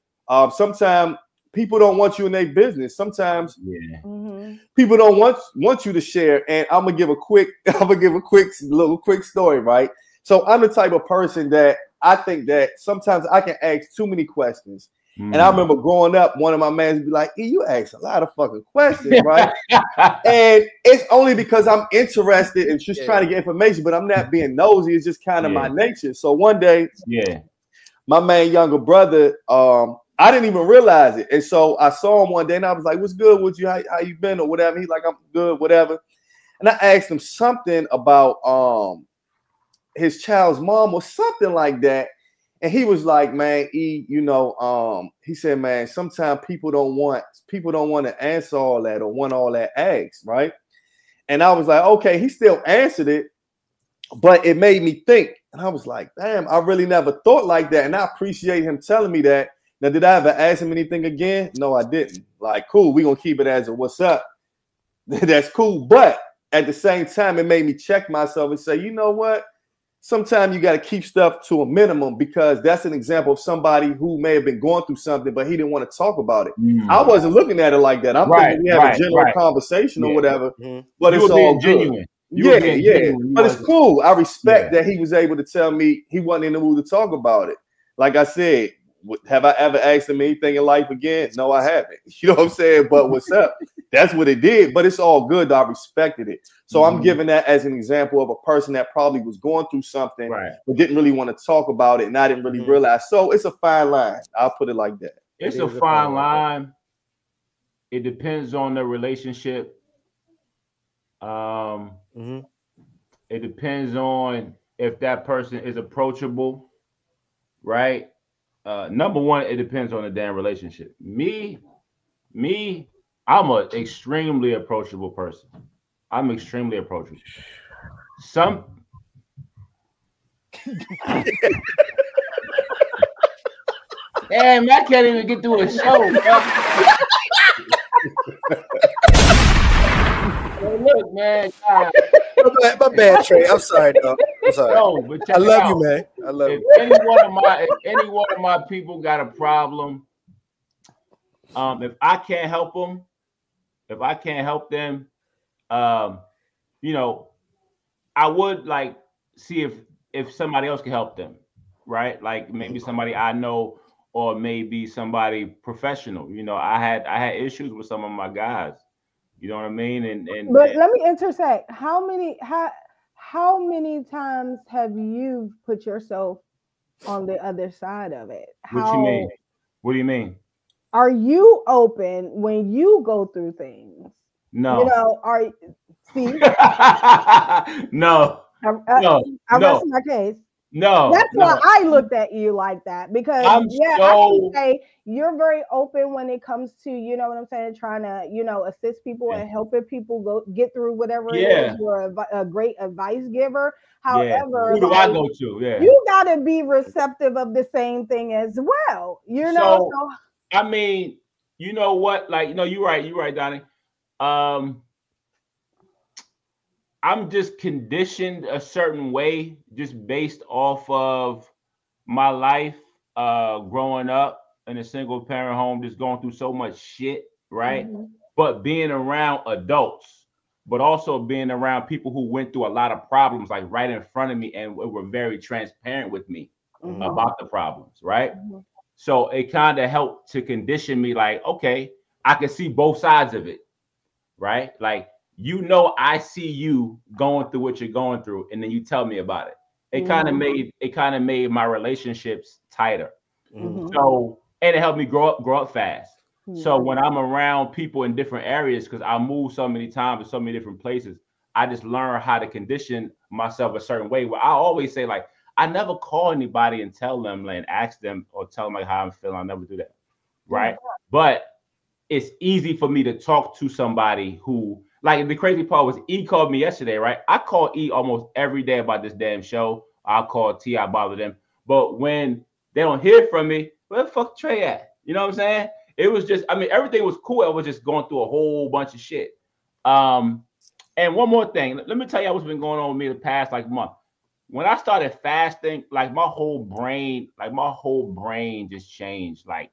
sometimes people don't want you in their business. Sometimes people don't want you to share. And I'm gonna give a quick story, right? So I'm the type of person that I think that sometimes I can ask too many questions. And I remember growing up, one of my mans would be like, you ask a lot of fucking questions, right? And it's only because I'm interested and just trying to get information, but I'm not being nosy. It's just kind of my nature. So one day, my man, younger brother, I didn't even realize it. And so I saw him one day and I was like, what's good with you? How you been or whatever? He's like, I'm good, whatever. And I asked him something about his child's mom or something like that. And he was like, man, he said, man, sometimes people don't want to answer all that or want all that asked, right? And I was like, okay, he still answered it, but it made me think. And I was like, damn, I really never thought like that. And I appreciate him telling me that. Now, did I ever ask him anything again? No, I didn't. Like, cool, we're gonna keep it as a what's up. That's cool. But at the same time, it made me check myself and say, you know what? Sometimes you got to keep stuff to a minimum because that's an example of somebody who may have been going through something, but he didn't want to talk about it. I wasn't looking at it like that. I'm thinking we have a general conversation or whatever, but it's all genuine. But it's cool. I respect that he was able to tell me he wasn't in the mood to talk about it. Like I said, have I ever asked him anything in life again? No, I haven't. You know what I'm saying? But what's up? That's what it did. But it's all good. I respected it. So I'm giving that as an example of a person that probably was going through something, but didn't really want to talk about it, and I didn't really realize. So it's a fine line. I'll put it like that. It's a fine line. It depends on the relationship. It depends on if that person is approachable, right? Number one, it depends on the damn relationship. Me, I'm an extremely approachable person. I'm extremely approachable. Damn, I can't even get through a show. Hey, look, man. My bad, Trey. I'm sorry, dog. I'm sorry. No, but I love you, man. I love you. If any one of my people got a problem, if I can't help them, you know, I would like see if somebody else can help them, right? Like maybe somebody I know or maybe somebody professional. You know, I had issues with some of my guys. You know what I mean? But let me intersect. How many times have you put yourself on the other side of it? What you mean? What do you mean? Are you open when you go through things? No. You know, no. I rest my case. No. That's why I looked at you like that because I can say you're very open when it comes to, you know what I'm saying, trying to, you know, assist people and helping people get through whatever it is. You're a great advice giver. However, who do I go to? You gotta be receptive of the same thing as well. You know, so I mean, you know what? Like, you know, you're right, Donnie. I'm just conditioned a certain way just based off of my life growing up in a single parent home, just going through so much shit, right? But being around adults, but also being around people who went through a lot of problems like right in front of me and were very transparent with me about the problems, right? So it kind of helped to condition me like, okay, I can see both sides of it, right? Like, you know, I see you going through what you're going through, and then you tell me about it. It kind of made my relationships tighter. So and it helped me grow up fast. So when I'm around people in different areas, because I move so many times in so many different places, I just learn how to condition myself a certain way. Where I always say, like, I never call anybody and tell them, like, and ask them or tell them like how I'm feeling. I'll never do that, right? But it's easy for me to talk to somebody who, like, the crazy part was E called me yesterday, right? I call E almost every day about this damn show. I'll call T, I bother them. But when they don't hear from me, where the fuck Trey at? You know what I'm saying? It was just, I mean, everything was cool. I was just going through a whole bunch of shit. And one more thing, let me tell you what's been going on with me the past like month. When I started fasting, like my whole brain just changed. Like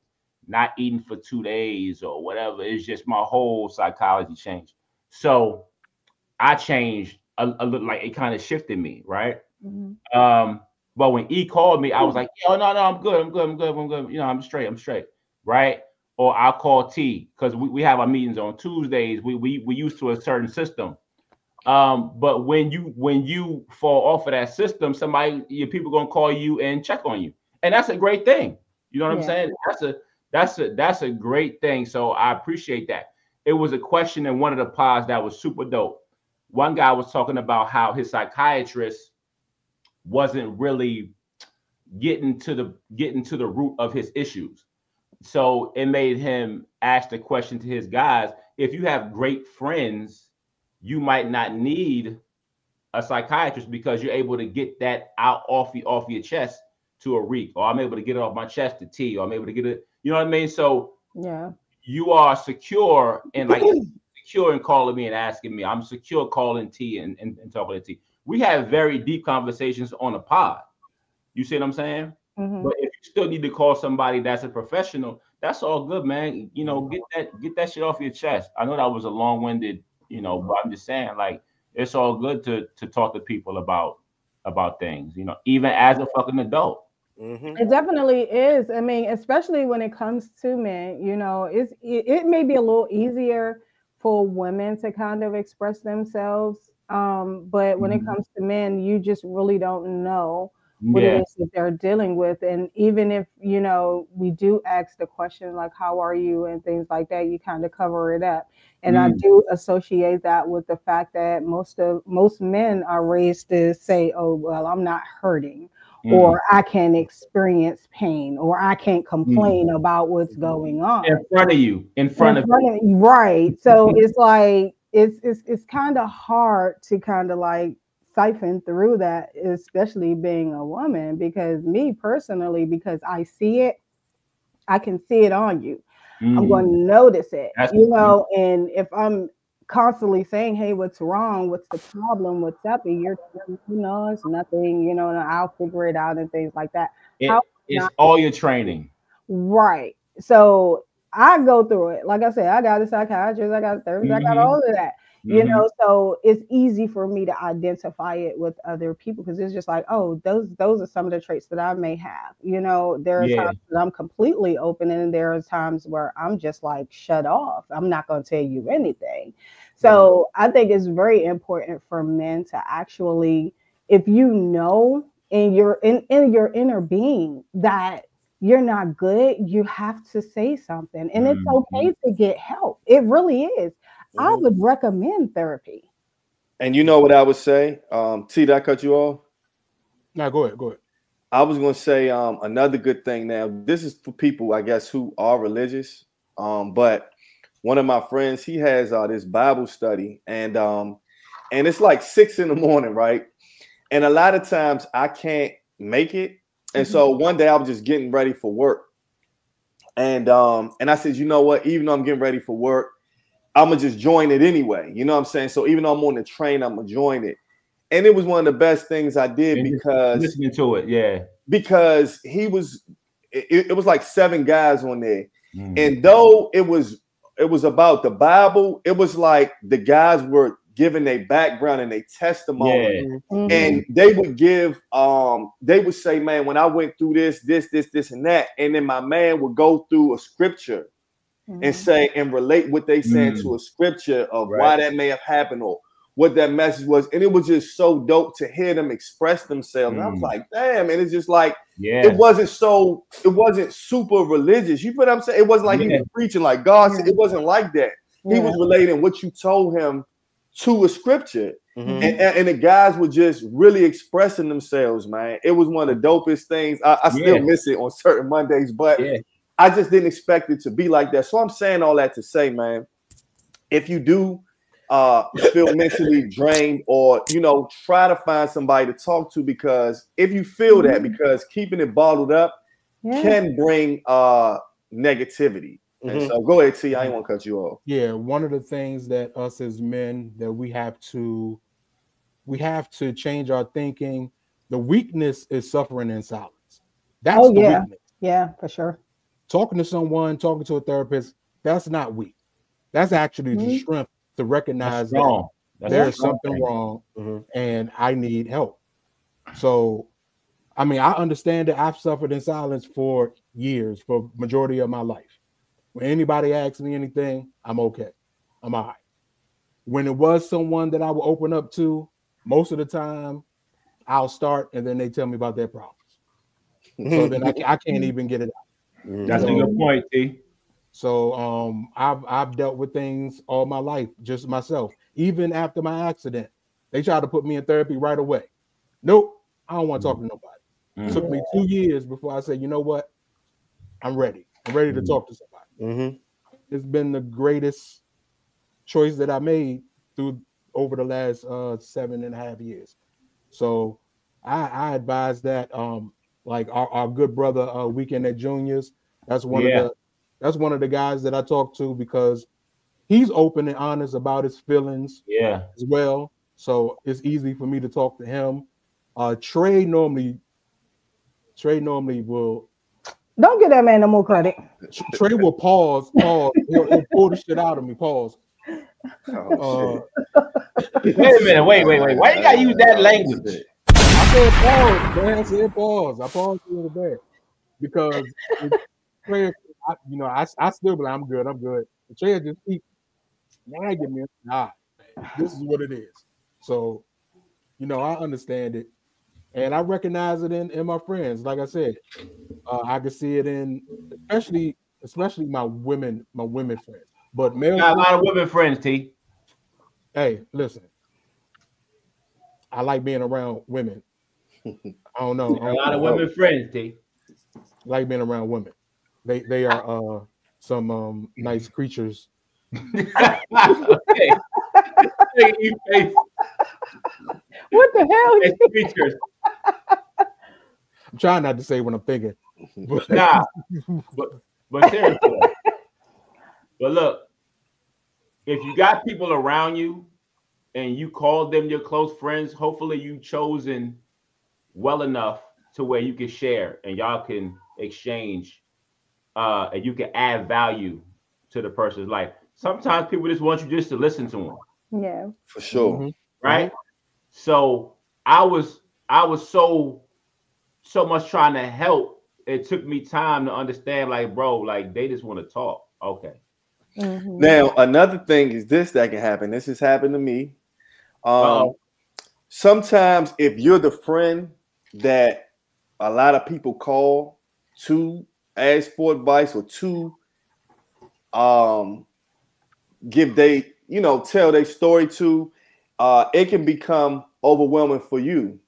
not eating for 2 days or whatever. It's just my whole psychology changed. So I changed a little, like it kind of shifted me, right? But when E called me, I was like, "Yo, no, I'm good. You know, I'm straight, right?" Or I'll call T because we have our meetings on Tuesdays. We used to a certain system. But when you fall off of that system, your people gonna call you and check on you, and that's a great thing. You know what I'm saying? That's a great thing. So I appreciate that. It was a question in one of the pods that was super dope. One guy was talking about how his psychiatrist wasn't really getting to the root of his issues. So it made him ask the question to his guys, if you have great friends, you might not need a psychiatrist because you're able to get that out off your chest to a Reek, or I'm able to get it off my chest to T, or I'm able to get it, you know what I mean? So you are secure and secure in calling me and asking me. I'm secure calling T and talking to T. We have very deep conversations on a pod. You see what I'm saying? But if you still need to call somebody that's a professional, that's all good, man. You know, get that shit off your chest. I know that was a long-winded, you know, but I'm just saying, like, it's all good to talk to people about things, you know, even as a fucking adult. It definitely is. I mean, especially when it comes to men, you know, it may be a little easier for women to kind of express themselves. But when it comes to men, you just really don't know what it is that they're dealing with. And even if, you know, we do ask the question like, how are you and things like that, you kind of cover it up. And I do associate that with the fact that most men are raised to say, oh, well, I'm not hurting, or I can experience pain, or I can't complain about what's going on. In front of you. Right. So it's like, it's kind of hard to kind of like siphon through that, especially being a woman, because me personally, because I see it, I can see it on you. I'm going to notice it, you know, and if I'm constantly saying, hey, what's wrong? What's the problem? What's up? And you're, you know, it's nothing, you know, and I'll figure it out and things like that. It's all your training. Right. So I go through it. Like I said, I got a psychiatrist, I got a therapist, I got all of that. You know, so it's easy for me to identify it with other people because it's just like, oh, those are some of the traits that I may have. You know, there are times that I'm completely open, and there are times where I'm just like shut off. I'm not going to tell you anything. So I think it's very important for men to actually, if you know in your inner being that you're not good, you have to say something, and it's okay to get help. It really is. I would recommend therapy. And you know what I would say? T, did I cut you off? No, go ahead. I was going to say another good thing. Now, this is for people, I guess, who are religious. But one of my friends, he has this Bible study, and it's like 6 a.m, right? And a lot of times I can't make it. And so one day I was just getting ready for work. And I said, you know what? Even though I'm getting ready for work, I'm going to just join it anyway. You know what I'm saying? So even though I'm on the train, I'm going to join it. And it was one of the best things I did because listening to it. Because it was like 7 guys on there. And though it was about the Bible, it was like the guys were giving their background and their testimony. And they would give, they would say, man, when I went through this, and that, and then my man would go through a scripture and say and relate what they said to a scripture of why that may have happened, or what that message was, and it was just so dope to hear them express themselves. And I was like, damn, and it's just like, it wasn't super religious. You feel what I'm saying? It wasn't like he was preaching like God said. It wasn't like that. He was relating what you told him to a scripture. And the guys were just really expressing themselves, man. It was one of the dopest things. I still miss it on certain Mondays, but I just didn't expect it to be like that. So I'm saying all that to say, man, if you do feel mentally drained, or try to find somebody to talk to, because if you feel that, because keeping it bottled up can bring negativity. And so go ahead, T. I ain't want to cut you off. Yeah, one of the things that us as men that we have to change our thinking. The weakness is suffering in silence. That's the weakness. Yeah, for sure. Talking to someone, talking to a therapist, that's not weak. That's actually the strength to recognize that there's something wrong and I need help. So, I mean, I understand that I've suffered in silence for years, for majority of my life. When anybody asks me anything, I'm okay. I'm all right. When it was someone that I would open up to, most of the time, I'll start and then they tell me about their problems. So then I can't even get it out. That's a good point, T. So I've dealt with things all my life, just myself. Even after my accident, they tried to put me in therapy right away. Nope, I don't want to talk to nobody. It took me 2 years before I said, you know what? I'm ready. I'm ready to talk to somebody. It's been the greatest choice that I made over the last 7.5 years. So I advise that like our good brother Weekend at Juniors, that's one of the guys that I talk to, because he's open and honest about his feelings as well. So it's easy for me to talk to him. Trey normally will. Don't give that man no more credit. Trey will pause. He'll pull the shit out of me. Pause. Wait a minute. Wait. Why you gotta use that language? I said pause, man. I said pause. I paused a little bit because Trey, I still be like, I'm good. Trey just keep nagging me. Nah, this is what it is. So, I understand it. And I recognize it in my friends. Like I said, I can see it in especially my women friends. But male, got a lot of women friends, T. Hey, listen. I like being around women. I don't know. A lot of women friends, T. I like being around women. They are some nice creatures. Okay. What the hell? Creatures. I'm trying not to say what I'm thinking. But seriously. But look, if you got people around you and you call them your close friends, hopefully you've chosen well enough to where you can share and y'all can exchange and you can add value to the person's life. Sometimes people just want you just to listen to them. Yeah. For sure. Right? So I was so much trying to help. It took me time to understand, like, bro, like they just want to talk. Okay. Now, another thing is this that can happen. This has happened to me. Sometimes if you're the friend that a lot of people call to ask for advice or to give tell their story to, it can become overwhelming for you,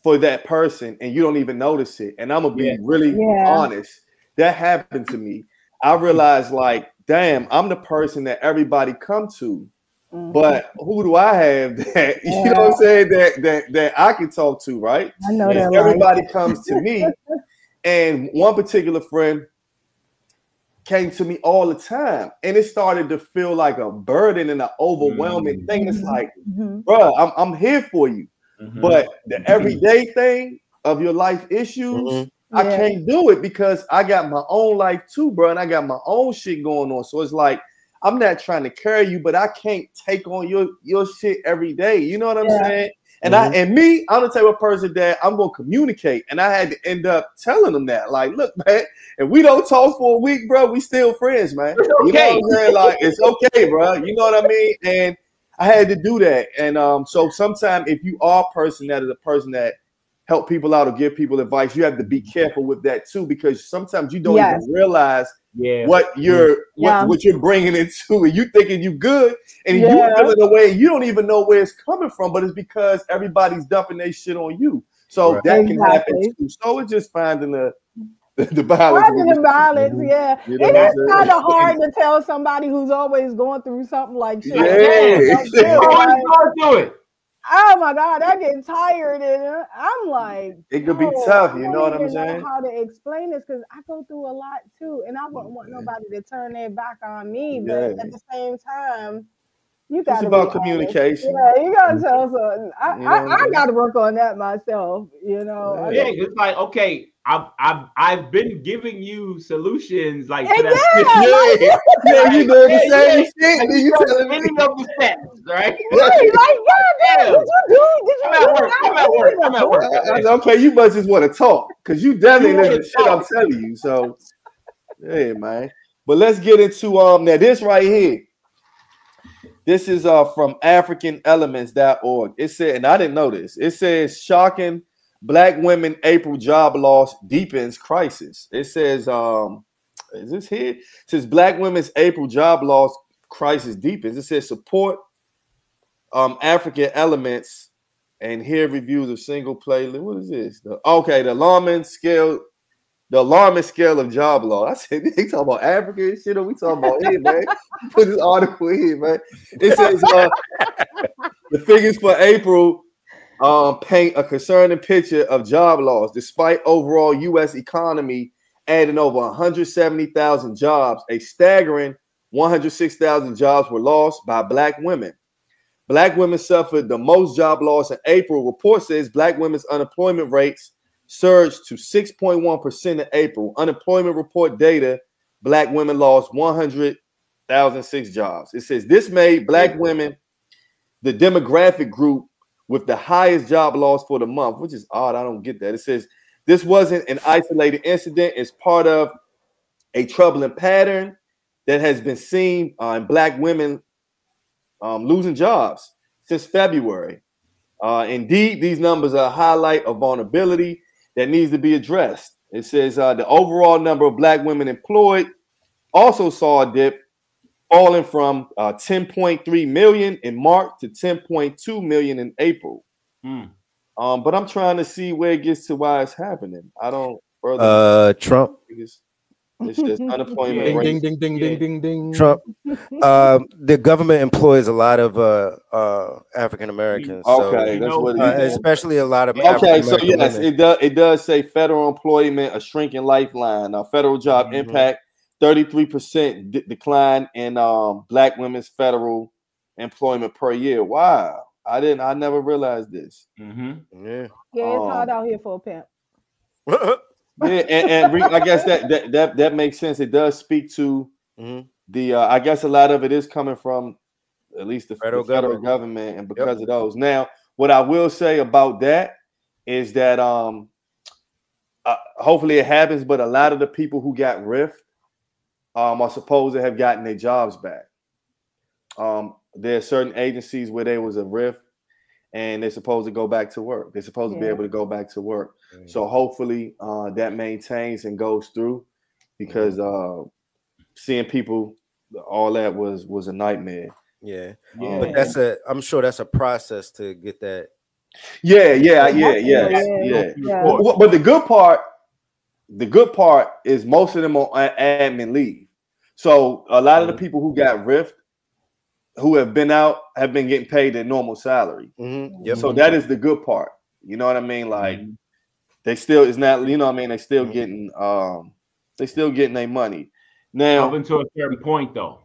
for that person, and you don't even notice it. And I'm gonna be really honest. That happened to me. I realized, like, damn, I'm the person that everybody come to, but who do I have that you know what I'm saying that I can talk to, right? I know that everybody comes to me, and one particular friend came to me all the time, and it started to feel like a burden and an overwhelming thing. It's like, bro, I'm here for you, but the everyday thing of your life issues, I can't do it because I got my own life too, bro, and I got my own shit going on. So it's like, I'm not trying to carry you, but I can't take on your shit every day. You know what I'm saying? And I'm the type of person that I'm gonna communicate, and I had to end up telling them that, like, look, man, if we don't talk for a week, bro, we still friends, man. It's okay. You know what I'm saying? Like, it's okay, bro. You know what I mean? And I had to do that. And so sometimes if you are a person that is a person that help people out or give people advice, you have to be careful with that too, because sometimes you don't even realize what you're bringing into it. You thinking you good and you feeling away. You don't even know where it's coming from, but it's because everybody's dumping their shit on you. So that can happen too. So it's just finding the balance. Finding the balance, yeah. You know, it is kind of hard to tell somebody who's always going through something like shit. Don't do it. Oh my God, I get tired, and I'm like, it could be tough. You know what I'm saying? How to explain this, because I go through a lot too, and I wouldn't want nobody to turn their back on me. But at the same time, you got to. It's about communication. Yeah, you got to tell something. I got to work on that myself. You know. Yeah, it's like, okay, I've been giving you solutions like to that. Yeah, you doing the same shit. You telling me any of the steps, right? Right, like, yeah, did you I'm at work. Okay, you must just want to talk, because you definitely listen to shit I'm telling you. So, hey, man. But let's get into now this right here. This is from AfricanElements.org. It said, and I didn't know this. It says shocking. Black women April job loss deepens crisis. It says, is this here? It says Black women's April job loss crisis deepens. It says support African Elements, and here reviews of single playlist. What is this? The alarming scale of job loss. I said, they talking about Africa and shit, or we talking about here, man? Put this article here, man. It says the figures for April paint a concerning picture of job loss, despite overall U.S. economy adding over 170,000 jobs. A staggering 106,000 jobs were lost by Black women. Black women suffered the most job loss in April. Report says Black women's unemployment rates surged to 6.1% in April. Unemployment report data: Black women lost 100,006 jobs. It says this made Black women the demographic group with the highest job loss for the month, which is odd. I don't get that. It says this wasn't an isolated incident. It's part of a troubling pattern that has been seen in Black women losing jobs since February. Indeed, these numbers are a highlight of vulnerability that needs to be addressed. It says the overall number of Black women employed also saw a dip, falling from 10.3 million in March to 10.2 million in April. But I'm trying to see where it gets to why it's happening. I don't. Trump. It's just unemployment. Ding, ding, ding, ding, ding, ding. Trump. The government employs a lot of African Americans. Okay, that's what it is. Especially a lot of. Okay, so yes, it does say federal employment, a shrinking lifeline. Federal job impact. 33% decline in Black women's federal employment per year. Wow, I never realized this. Yeah, it's hard out here for a pimp. Yeah, and I guess that makes sense. It does speak to the. I guess a lot of it is coming from at least the federal government, and because of those. Now, what I will say about that is that hopefully it happens, but a lot of the people who got riffed are supposed to have gotten their jobs back. There are certain agencies where there was a rift and they're supposed to go back to work. They're supposed to be able to go back to work. So hopefully that maintains and goes through, because seeing people, all that was a nightmare. But I'm sure that's a process to get that. Yeah. But the good part is most of them on admin leave. So a lot of the people who got rift, who have been out, have been getting paid their normal salary. So that is the good part. You know what I mean? Like they still, it's not, you know what I mean? They still getting their money. Now, up until a certain point though.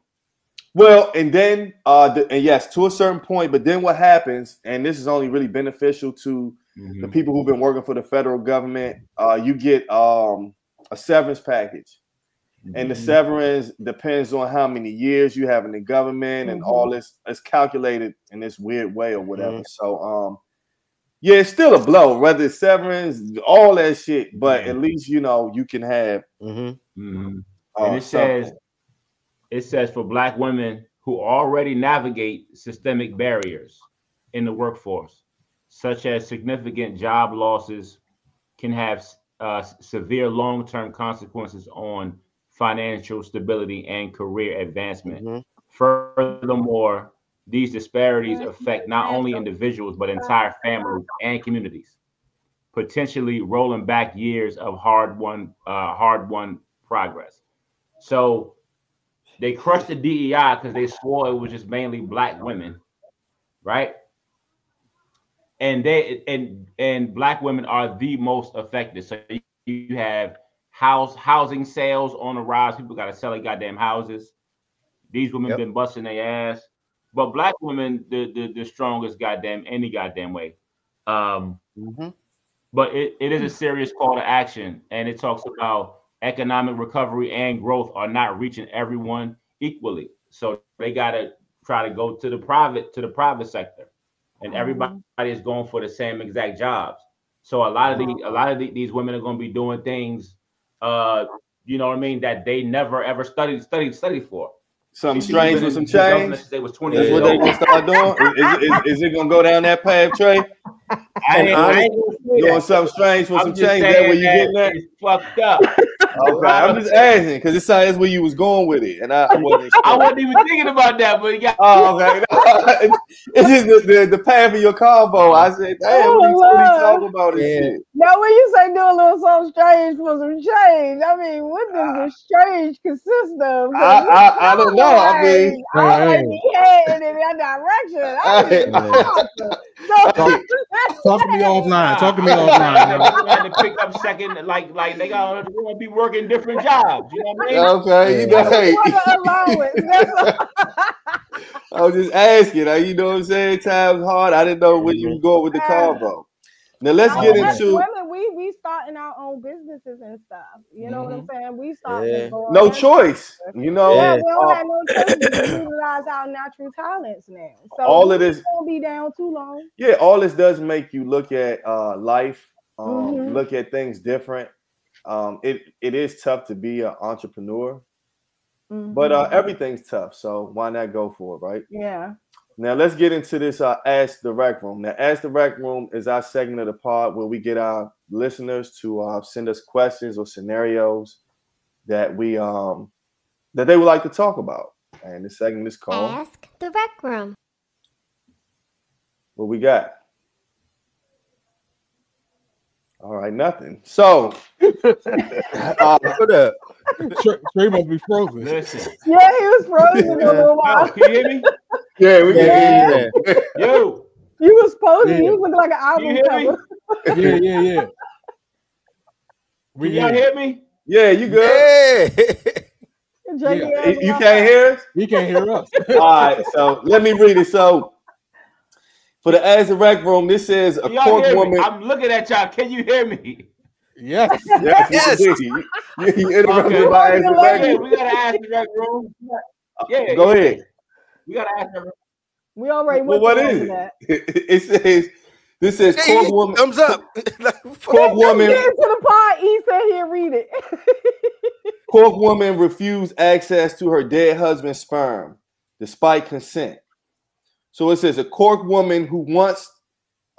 Well, and then and yes, to a certain point, but then what happens, and this is only really beneficial to the people who've been working for the federal government, you get a severance package. And the severance depends on how many years you have in the government and all this. It's calculated in this weird way or whatever. So yeah, it's still a blow, whether it's severance, all that shit, but at least you know you can have and it says for Black women who already navigate systemic barriers in the workforce, such as significant job losses, can have severe long-term consequences on financial stability and career advancement. Mm-hmm. Furthermore, these disparities affect not only individuals, but entire families and communities, potentially rolling back years of hard-won progress. So they crushed the DEI because they swore it was just mainly Black women, right? And Black women are the most affected. So you have housing sales on the rise. People got to sell their goddamn houses. These women been busting their ass, but Black women the strongest goddamn any goddamn way. But it is a serious call to action, and it talks about economic recovery and growth are not reaching everyone equally. So they got to try to go to the private sector, and everybody is going for the same exact jobs. So a lot of these women are going to be doing things, you know what I mean, that they never ever studied for. Something strange with some change. They was 20 That's what they're gonna start doing. Is it gonna go down that path, Trey? I ain't doing something strange with some change. That where you getting that? It's fucked up. Okay, I'm just asking because it sounds where you was going with it, and I wasn't. I wasn't even thinking about that, but yeah. Oh, okay. It's just the path of your combo. I said, damn, what you talking about this shit? Now, when you say do a little something strange for some change, I mean, what does the strange consist of? I don't know. I mean, I might be heading in that direction. Talk to me offline. Talk to me offline. They had to pick up second, like they got to be working different jobs. You know what I mean? Okay, you know. I was just asking. You know what I'm saying? Time's hard. I didn't know where you was going with the combo. Now let's get into women. We starting our own businesses and stuff. You know what I'm saying? We starting no choice. You know, we don't have no choice. We utilize our natural talents now. So all of this won't be down too long. Yeah, all this does make you look at life, look at things different. It is tough to be an entrepreneur, but everything's tough. So why not go for it, right? Yeah. Now let's get into this Ask the Rec Room. Now, Ask the Rec Room is our segment of the pod where we get our listeners to send us questions or scenarios that we that they would like to talk about. And this segment is called Ask the Rec Room. What we got? All right, nothing. So, what up? Trey must be frozen. Listen. Yeah, he was frozen for a little while. Yo, can you hear me? Yeah, we can hear you. Yo. You was posing. You look like an album cover. Yeah. Y'all hear me? Yeah, you good? Yeah. You can't hear us? He can't hear us. All right, so let me read it. So, for the Ask the Rec Room, this says a Cork woman. I'm looking at y'all. Can you hear me? Yes. Yes. You interrupted by Ask the Rec Room. We gotta Ask the Rec Room. Yeah. Go ahead. We gotta ask the Rec Room. We already went what is it? It says Cork woman. Thumbs up. Cork woman. Get into the pod. He said he'll read it. Cork woman refused access to her dead husband's sperm despite consent. So it says a Cork woman who wants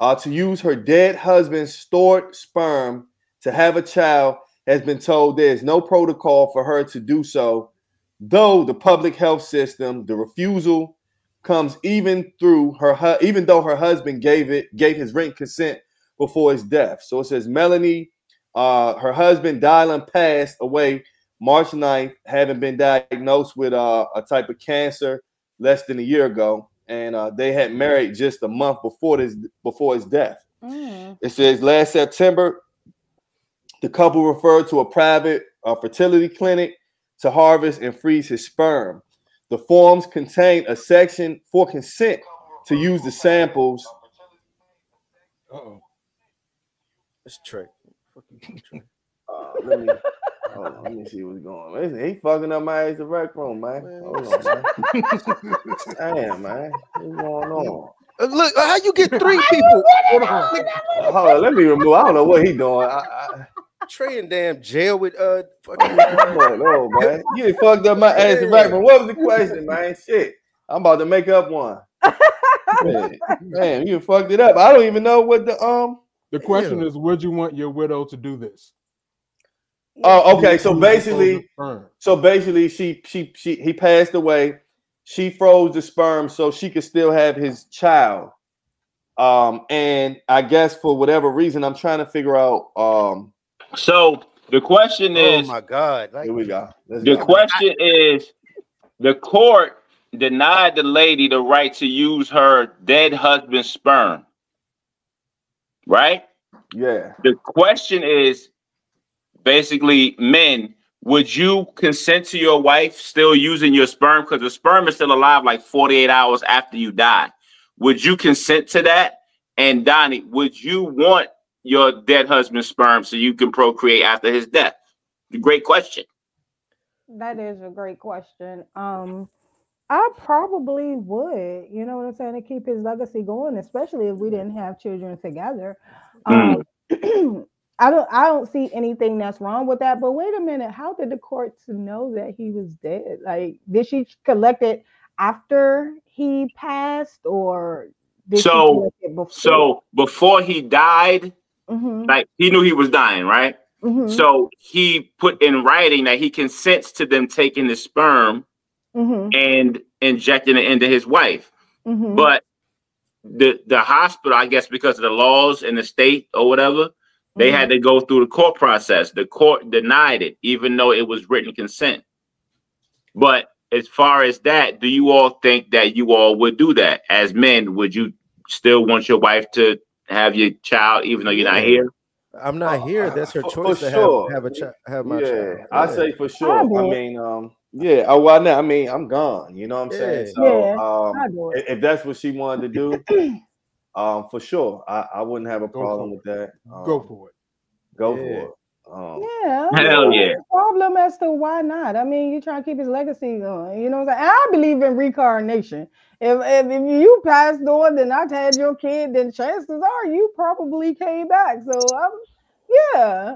to use her dead husband's stored sperm to have a child has been told there is no protocol for her to do so, though the public health system, the refusal comes even though her husband gave his written consent before his death. So it says Melanie, her husband Dylan passed away March 9th, having been diagnosed with a type of cancer less than a year ago. And they had married just a month before his death. It says last September, the couple referred to a private fertility clinic to harvest and freeze his sperm. The forms contain a section for consent to use the samples. It's Trey. Let me see what's going on. Listen, he fucking up my Ask the Rec Room, man. Hold on, man. Damn, man. What's going on? Look, how you get three people? Hold on, let me remove. I don't know what he doing. Trey in damn jail with fucking. Come on, man. You fucked up my Ask the Rec Room. What was the question, man? Shit. I'm about to make up one. Man, you fucked it up. I don't even know what the question is, would you want your widow to do this? Oh, okay. So basically, he passed away. She froze the sperm so she could still have his child. And I guess for whatever reason, I'm trying to figure out. So the question is, oh my God, here we go. Question is, the court denied the lady the right to use her dead husband's sperm. Right? Yeah. The question is, basically, men, would you consent to your wife still using your sperm? Because the sperm is still alive like 48 hours after you die. Would you consent to that? And Donnie, would you want your dead husband's sperm so you can procreate after his death? Great question. That is a great question. I probably would, you know what I'm saying, to keep his legacy going, especially if we didn't have children together. I don't see anything that's wrong with that. But wait a minute, how did the courts know that he was dead? Like, did she collect it after he passed, or did she collect it before? So before he died, like he knew he was dying, right? So he put in writing that he consents to them taking the sperm and injecting it into his wife. But the hospital, I guess because of the laws in the state or whatever, they had to go through the court process. The court denied it, even though it was written consent. But as far as that, do you all think that you all would do that? As men, would you still want your wife to have your child, even though you're not here? I'm not here. That's her choice to have my child. I say for sure. I mean, yeah. Oh, well, I mean, I'm gone. You know what I'm saying? So, if that's what she wanted to do, for sure, I wouldn't have a problem with that. Go for it. Go for it. Hell yeah. Problem as to why not. I mean, you're trying to keep his legacy going. You know what I'm saying? I believe in reincarnation. If you passed on, then I had your kid, then chances are you probably came back. So I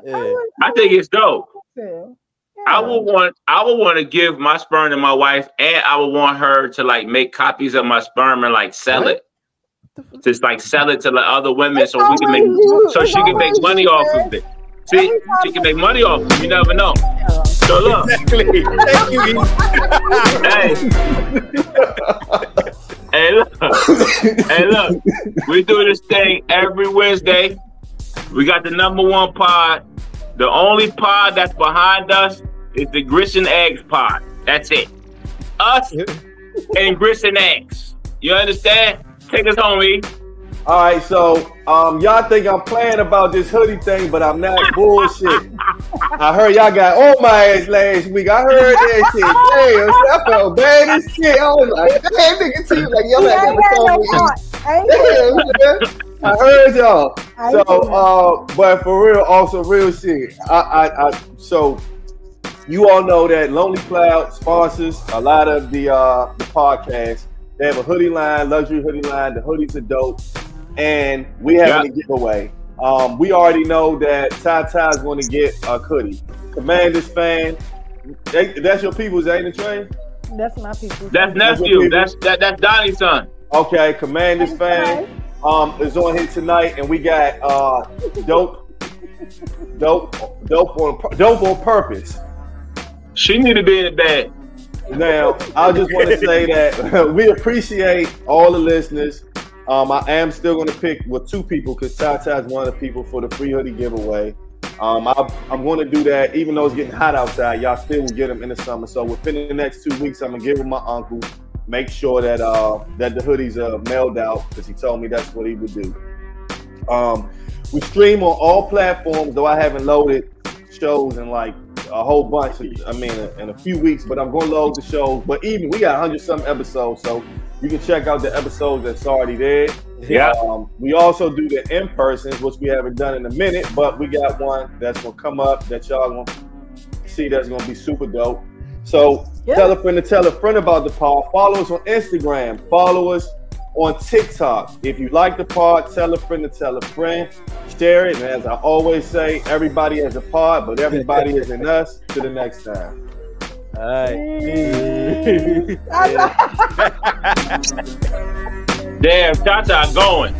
think it's dope. Yeah. I would want to give my sperm to my wife, and I would want her to like make copies of my sperm and like sell it. Just like sell it to the other women so we can make she can make money off of it. See, she can make money off it. You never know. So look. Exactly. Thank you. Hey, look. We do this thing every Wednesday. We got the #1 pod. The only pod that's behind us is the Grits and Eggs pod. That's it. Us and Grits and Eggs. You understand? Take us home, E. All right, so y'all think I'm playing about this hoodie thing, but I'm not bullshit. I heard y'all got on my ass last week. I heard that shit. Damn, I felt bad as shit. I was like, damn, nigga, see, like y'all I heard y'all. So, but for real, also real shit. So you all know that Lonely Cloud sponsors a lot of the podcasts. They have a hoodie line, luxury hoodie line. The hoodies are dope. And we have a giveaway. We already know that Ty is going to get a hoodie. Commanders fan. That's your people's, ain't it, Train? That's my people's. That's nephew. That's Donnie's son. Okay, Commanders fan is on here tonight, and we got dope on purpose. She need to be in the bed. Now, I just want to say that we appreciate all the listeners. I am still going to pick two people because Ty is one of the people for the free hoodie giveaway. I'm going to do that even though it's getting hot outside. Y'all still will get them in the summer. So within the next 2 weeks, I'm going to give them my uncle. Make sure that that the hoodies are mailed out because he told me that's what he would do. We stream on all platforms, though I haven't loaded shows in like a whole bunch. In a few weeks, but I'm going to load the shows. But even we got 100-some episodes, so you can check out the episodes that's already there. Yeah. We also do the in-persons, which we haven't done in a minute, but we got one that's going to come up that y'all going to see that's going to be super dope. So tell a friend about the pod. Follow us on Instagram. Follow us on TikTok. If you like the pod, tell a friend to tell a friend. Share it. And as I always say, everybody has a pod, but everybody is in us. To the next time. All right. Damn, Tata going.